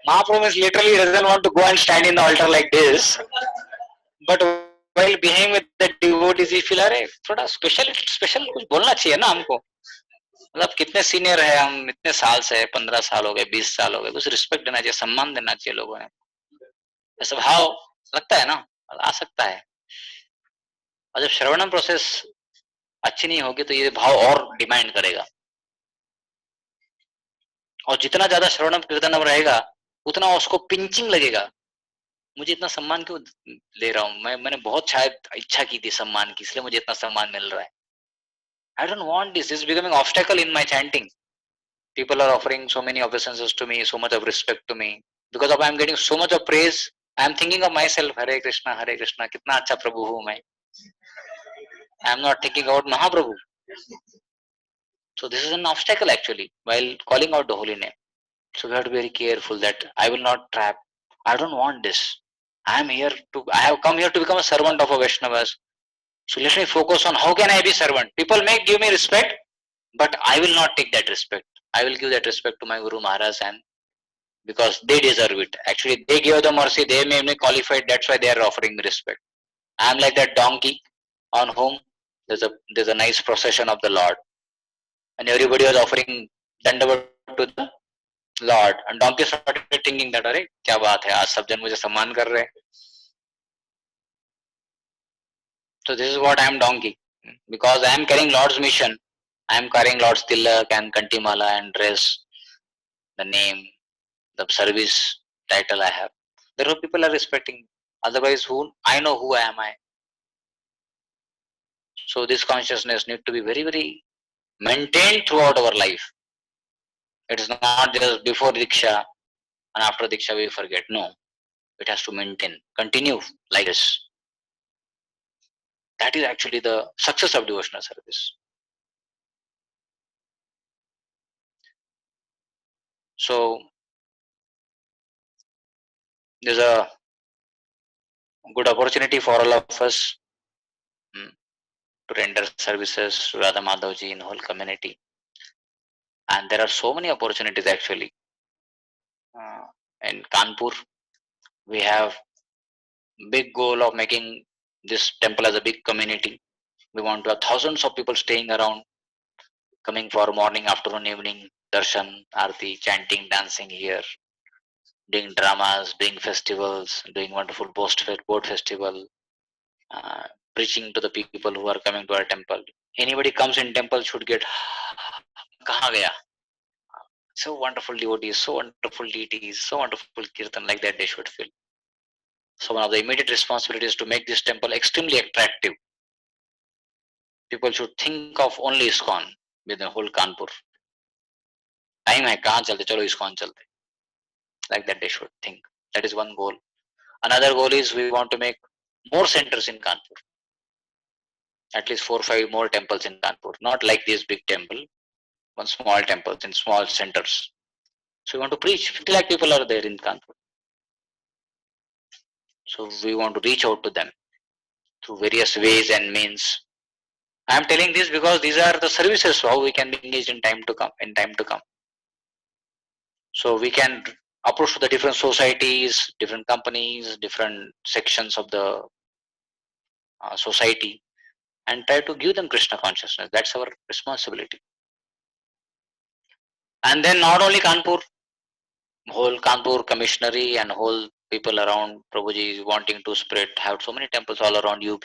Mahaprabhu is literally doesn't want to go and stand in the altar like this, but while behaving with the devotees, he feel अरे थोड़ा special कुछ बोलना चाहिए ना हमको. मतलब कितने senior है हम, इतने साल से, 15 साल हो गए, 20 साल हो गए, कुछ रिस्पेक्ट देना चाहिए, सम्मान देना चाहिए लोगों ने. ऐसा भाव लगता है ना, आ सकता है. और जब श्रवणम प्रोसेस अच्छी नहीं होगी तो ये भाव और डिमांड करेगा. और जितना ज्यादा श्रवणम कीर्तनम रहेगा उतना उसको पिंचिंग लगेगा. मुझे इतना सम्मान क्यों ले रहा हूँ, मैंने बहुत शायद इच्छा की थी सम्मान की, इसलिए मुझे इतना सम्मान मिल रहा है. I don't want this. This is becoming an obstacle in my chanting. People are offering so many obeisances to me, so much of respect to me. Because of I am getting so much of praise, I am thinking of myself, Hare Krishna, कितना अच्छा प्रभु हूँ मैं. I am not thinking about Mahaprabhu. So this is an obstacle actually while calling out the holy name. So we have to be very careful that I will not trap. I don't want this. I have come here to become a servant of a Vaishnavas. So let me focus on how can I be servant. People may give me respect, but I will not take that respect. I will give that respect to my Guru Maharaj, and because they deserve it. Actually, they gave the mercy, they made me qualified, that's why they are offering me respect. I am like that donkey on whom there's a nice procession of the Lord. And everybody was offering dandavat to the Lord. And donkey started thinking that, अरे क्या बात है, आज सब जन मुझे सम्मान कर रहे हैं. So this is what I am, donkey. Because I am carrying Lord's mission. I am carrying Lord's Tilak and Kantimala and dress, the name, the service title I have. Therefore, people are respecting. Otherwise, who I know who am I. So this consciousness need to be very, very maintained throughout our life. It is not just before Diksha and after Diksha we forget. No, it has to maintain, continue like this. That is actually the success of devotional service. So there's a good opportunity for all of us to render services to Radha Madhavji in whole community. And there are so many opportunities actually. In Kanpur, we have big goal of making this temple as a big community. We want to have thousands of people staying around, coming for morning, afternoon, evening, darshan, arti, chanting, dancing here, doing dramas, doing festivals, doing wonderful boat festival, preaching to the people who are coming to our temple. Anybody comes in temple should get kahan gaya? So wonderful devotees, so wonderful deities, so wonderful kirtan, like that they should feel. So one of the immediate responsibilities is to make this temple extremely attractive. People should think of only ISKCON within whole Kanpur. Time hai, kahan chalte, chalo ISKCON chalte. Like that they should think. That is one goal. Another goal is we want to make more centers in Kanpur. At least 4 or 5 more temples in Kanpur. Not like this big temple, one small temples in small centers. So we want to preach. 50 lakh people are there in Kanpur. So we want to reach out to them through various ways and means. I am telling this because these are the services how we can be engaged in time to come. So we can approach to the different societies, different companies, different sections of the society and try to give them Krishna consciousness. That's our responsibility. And then not only Kanpur, whole Kanpur commissionary and whole people around Prabhuji is wanting to spread, have so many temples all around UP.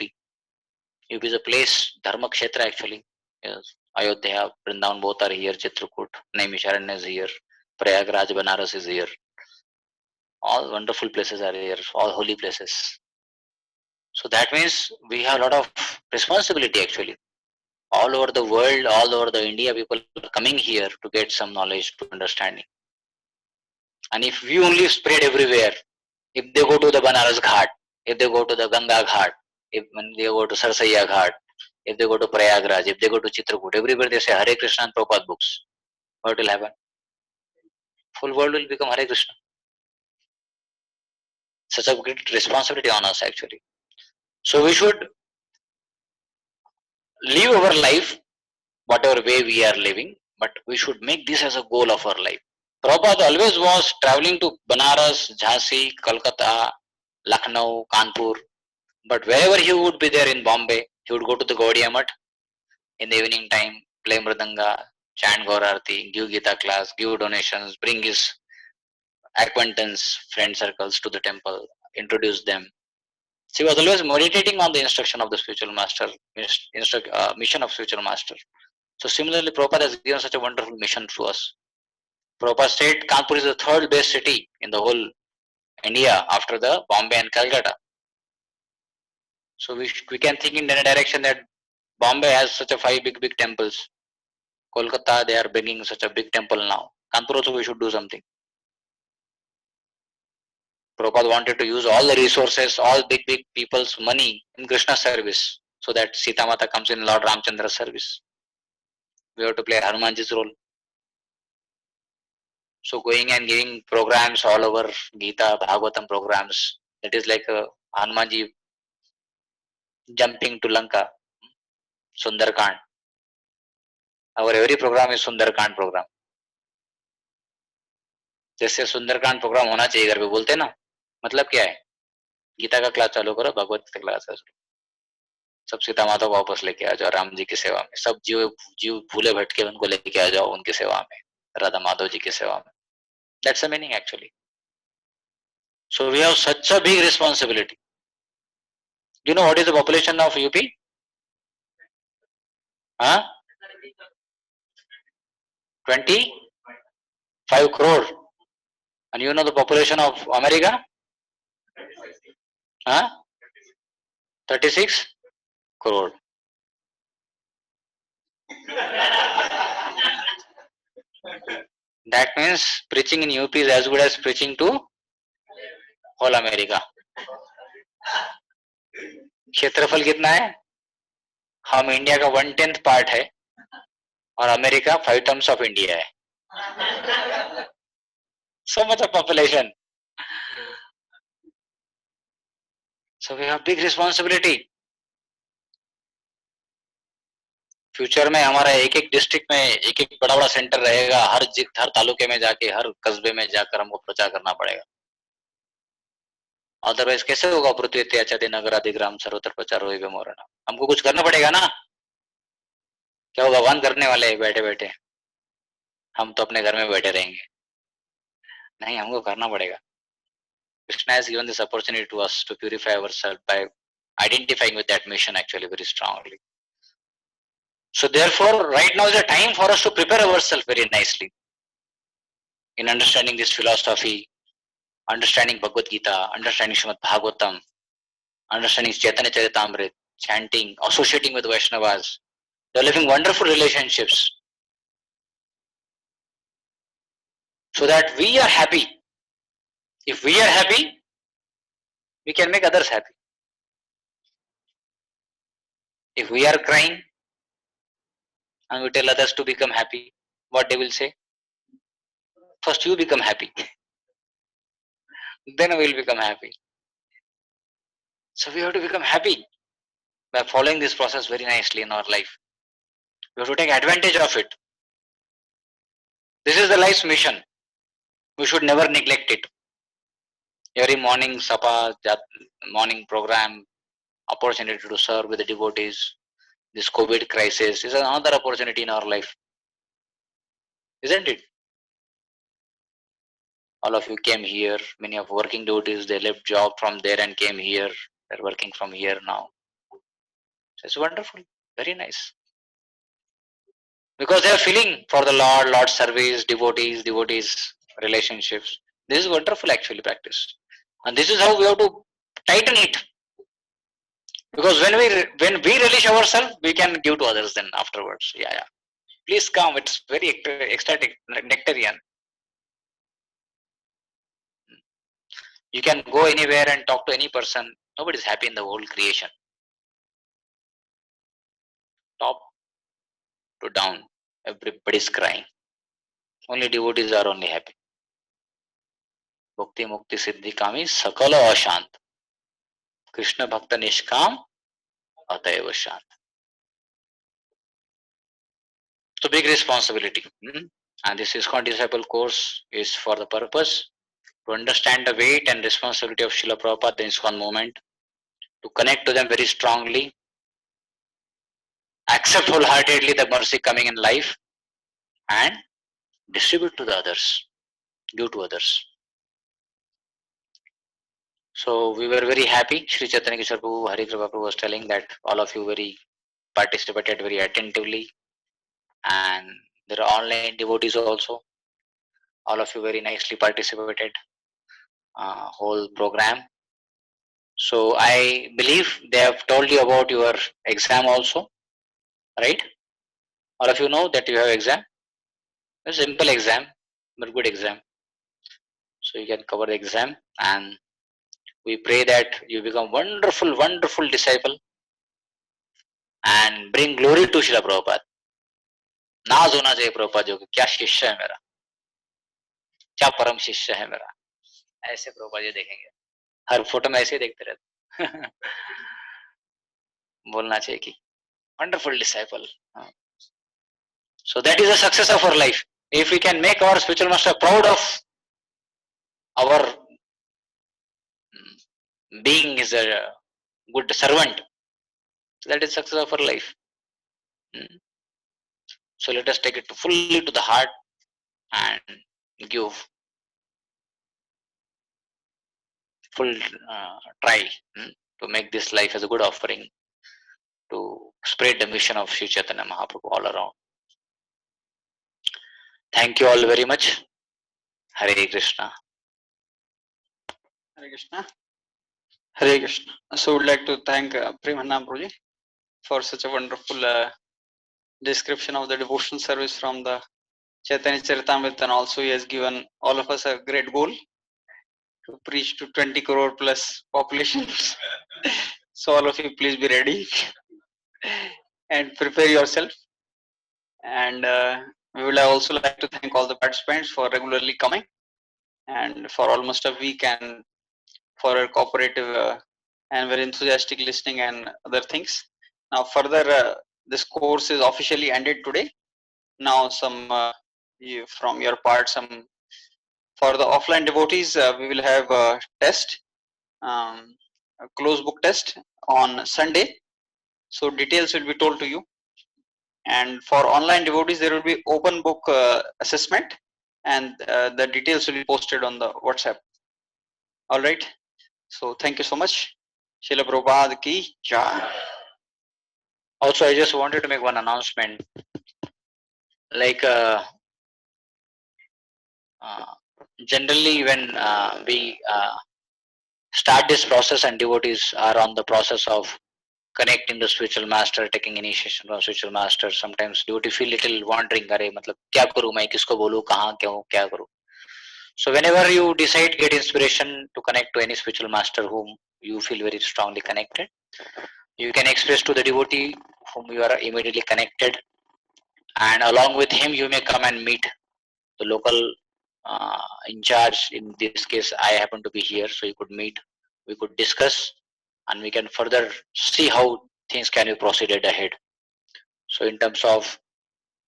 UP is a place, Dharma Kshetra actually. Yes. Ayodhya, Vrindavan both are here, Chitrakoot, Naimisharanya is here, Prayagraj, Banaras is here. All wonderful places are here, all holy places. So that means we have a lot of responsibility actually. All over the world, all over the India, people are coming here to get some knowledge, to understanding. And if we only spread everywhere, if they go to the Banaras Ghat, if they go to the Ganga Ghat, when they go to Sarsaiya Ghat, if they go to Prayagraj, if they go to Chitrakoot, everywhere they say Hare Krishna and Prabhupada books. What will happen? Full world will become Hare Krishna. Such a great responsibility on us actually. So we should live our life whatever way we are living, but we should make this as a goal of our life. Prabhupada always was traveling to Banaras, Jhansi, Kolkata, Lucknow, Kanpur, but wherever he would be there in Bombay, he would go to the Gaudiya Math in the evening time, play Mridanga, chant Gaur Arati, give Gita class, give donations, bring his acquaintance, friend circles to the temple, introduce them. So he was always meditating on the instruction of the spiritual master, mission of spiritual master. So similarly, Prabhupada has given such a wonderful mission to us. Prabhupada said Kanpur is the third best city in the whole India after the Bombay and Calcutta. So we can think in any direction that Bombay has such a 5 big temples. Kolkata, they are bringing such a big temple now. Kanpur also we should do something. Prabhupada wanted to use all the resources, all big people's money in Krishna service so that Sita Mata comes in Lord Ramchandra's service. We have to play Hanumanji's role. So going and giving programs all over, Gita, Bhagavatam programs, that is like a Hanumanji jumping to Lanka, Sundarkand. Our every program is Sundarkand program. जैसे Sundarkand programme होना चाहिए घर पे बोलते ना, मतलब क्या है? गीता का क्लास चालू करो, भगवत गीता क्लास चालू, सब सीता माता को वापस लेके आ जाओ राम जी की सेवा में, सब जीव भूले भटके उनको लेके आ जाओ उनकी सेवा में, राधा माधव जी की सेवा में. That's the meaning actually. So we have such a big responsibility. You know what is the population of UP? Huh? 25 crore. And you know the population of America? Huh? 36 crore. That means preaching in UP is as good as preaching to whole America. क्षेत्रफल कितना है? हम India का 1/10 part है और America 5 times of India है. So much of population. So we have big responsibility. Future में हमारा एक एक डिस्ट्रिक्ट में एक एक बड़ा बड़ा सेंटर रहेगा. हर तालुके में जाके हर कस्बे में जाकर हमको प्रचार करना पड़ेगा. अदरवाइज कैसे होगा? पृथ्वी त्याचादि नगर आदि ग्राम सर्वत्र प्रचार हो मोरण. हमको कुछ करना पड़ेगा ना. क्या वो भगवान करने वाले हैं बैठे बैठे? हम तो अपने घर में बैठे रहेंगे. नहीं, हमको करना पड़ेगा. Krishna has given this opportunity to us to purify ourselves by identifying with that mission actually very strongly. So therefore, right now is the time for us to prepare ourselves very nicely in understanding this philosophy, understanding Bhagavad Gita, understanding Srimad Bhagavatam, understanding Chaitanya Charitamrita, chanting, associating with Vaishnavas, developing wonderful relationships, so that we are happy. If we are happy, we can make others happy. If we are crying and we tell others to become happy, what they will say? First you become happy, then we will become happy. So we have to become happy by following this process very nicely in our life. We have to take advantage of it. This is the life's mission. We should never neglect it. Every morning Sapa, morning program, opportunity to serve with the devotees, this COVID crisis is another opportunity in our life. Isn't it? All of you came here, many of working devotees, they left job from there and came here. They're working from here now. So it's wonderful, very nice. Because they are feeling for the Lord service, devotees, relationships. This is wonderful actually practice. And this is how we have to tighten it. Because when we relish ourselves, we can give to others then afterwards. Yeah. Please come, it's very ecstatic, nectarian. You can go anywhere and talk to any person. Nobody is happy in the whole creation. Top to down, everybody is crying. Only devotees are only happy. Bhakti Mukti Siddhi Kami Sakala Ashant. Krishna Bhakta Nishkam Atayava Shant. So big responsibility. And this ISKCON disciple course is for the purpose to understand the weight and responsibility of Srila Prabhupada in ISKCON movement, to connect to them very strongly, accept wholeheartedly the mercy coming in life, and distribute to the others, give to others. So we were very happy. Sri Chaitanya Kishore Prabhu, Hari Kripa Prabhu was telling that all of you very participated very attentively, and there are online devotees also. All of you very nicely participated whole program. So I believe they have told you about your exam also, right? All of you know that you have exam. A simple exam, but good exam. So you can cover the exam, and we pray that you become wonderful disciple and bring glory to Srila Prabhupada. नाज होना चाहिए प्रभुपाद जो क्या शिष्य है मेरा, क्या परम शिष्य है मेरा. ऐसे प्रभुपाद जी देखेंगे, हर फोटो में ऐसे ही देखते रहते. बोलना चाहिए कि wonderful disciple. So that is the success of our life. If we can make our spiritual master proud of our being is a good servant, that is success of our life. So let us take it fully to the heart and give full try to make this life as a good offering to spread the mission of Sri Chaitanya Mahaprabhu all around. Thank you all very much. Hare Krishna. Hare Krishna. Hare Krishna. So would like to thank Premanand Prabhuji for such a wonderful description of the devotional service from the Chaitanya Charitamrita, and also he has given all of us a great goal to preach to 20 crore plus population. So all of you please be ready and prepare yourself. And we would also like to thank all the participants for regularly coming and for almost a week, and for a cooperative and very enthusiastic listening and other things. Now further, this course is officially ended today. Now some from your part, some for the offline devotees, we will have a test, a closed book test on Sunday. So details will be told to you. And for online devotees, there will be open book assessment, and the details will be posted on the WhatsApp. All right. So thank you so much. Srila Prabhupada ki jai. Also, I just wanted to make one announcement. Like generally, when we start this process and devotees are on the process of connecting the spiritual master, taking initiation from spiritual master, sometimes devotee feel little wondering, अरे मतलब क्या करूँ मैं, किसको बोलूँ, कहाँ क्यों क्या करूँ. So whenever you decide, get inspiration to connect to any spiritual master whom you feel very strongly connected, you can express to the devotee whom you are immediately connected, and along with him you may come and meet the local in charge. In this case, I happen to be here, so you could meet, we could discuss, and we can further see how things can be proceeded ahead. So in terms of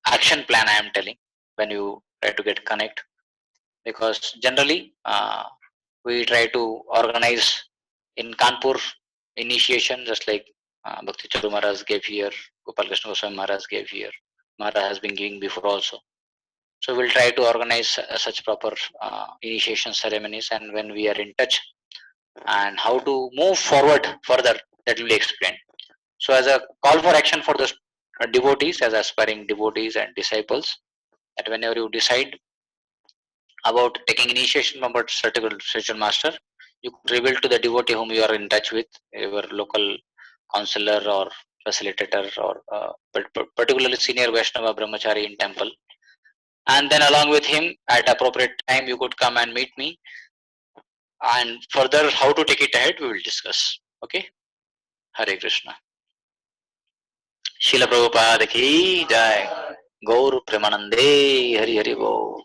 action plan, I am telling, when you try to get connect, because generally we try to organize in Kanpur initiation, just like Bhakti Charu Maharaj gave here, Gopal Krishna Goswami Maharaj gave here, Maharaj has been giving before also. So we'll try to organize such proper initiation ceremonies, and when we are in touch and how to move forward further, that will be explained. So as a call for action for the devotees, as aspiring devotees and disciples, that whenever you decide about taking initiation from a certain spiritual master, you could reveal to the devotee whom you are in touch with, your local counselor or facilitator, or particularly senior Vaishnava Brahmachari in temple. And then along with him, at appropriate time, you could come and meet me. And further, how to take it ahead, we will discuss. Okay? Hare Krishna. Srila Prabhupada ki jai. Gaur Premanande Hari Hari Bo.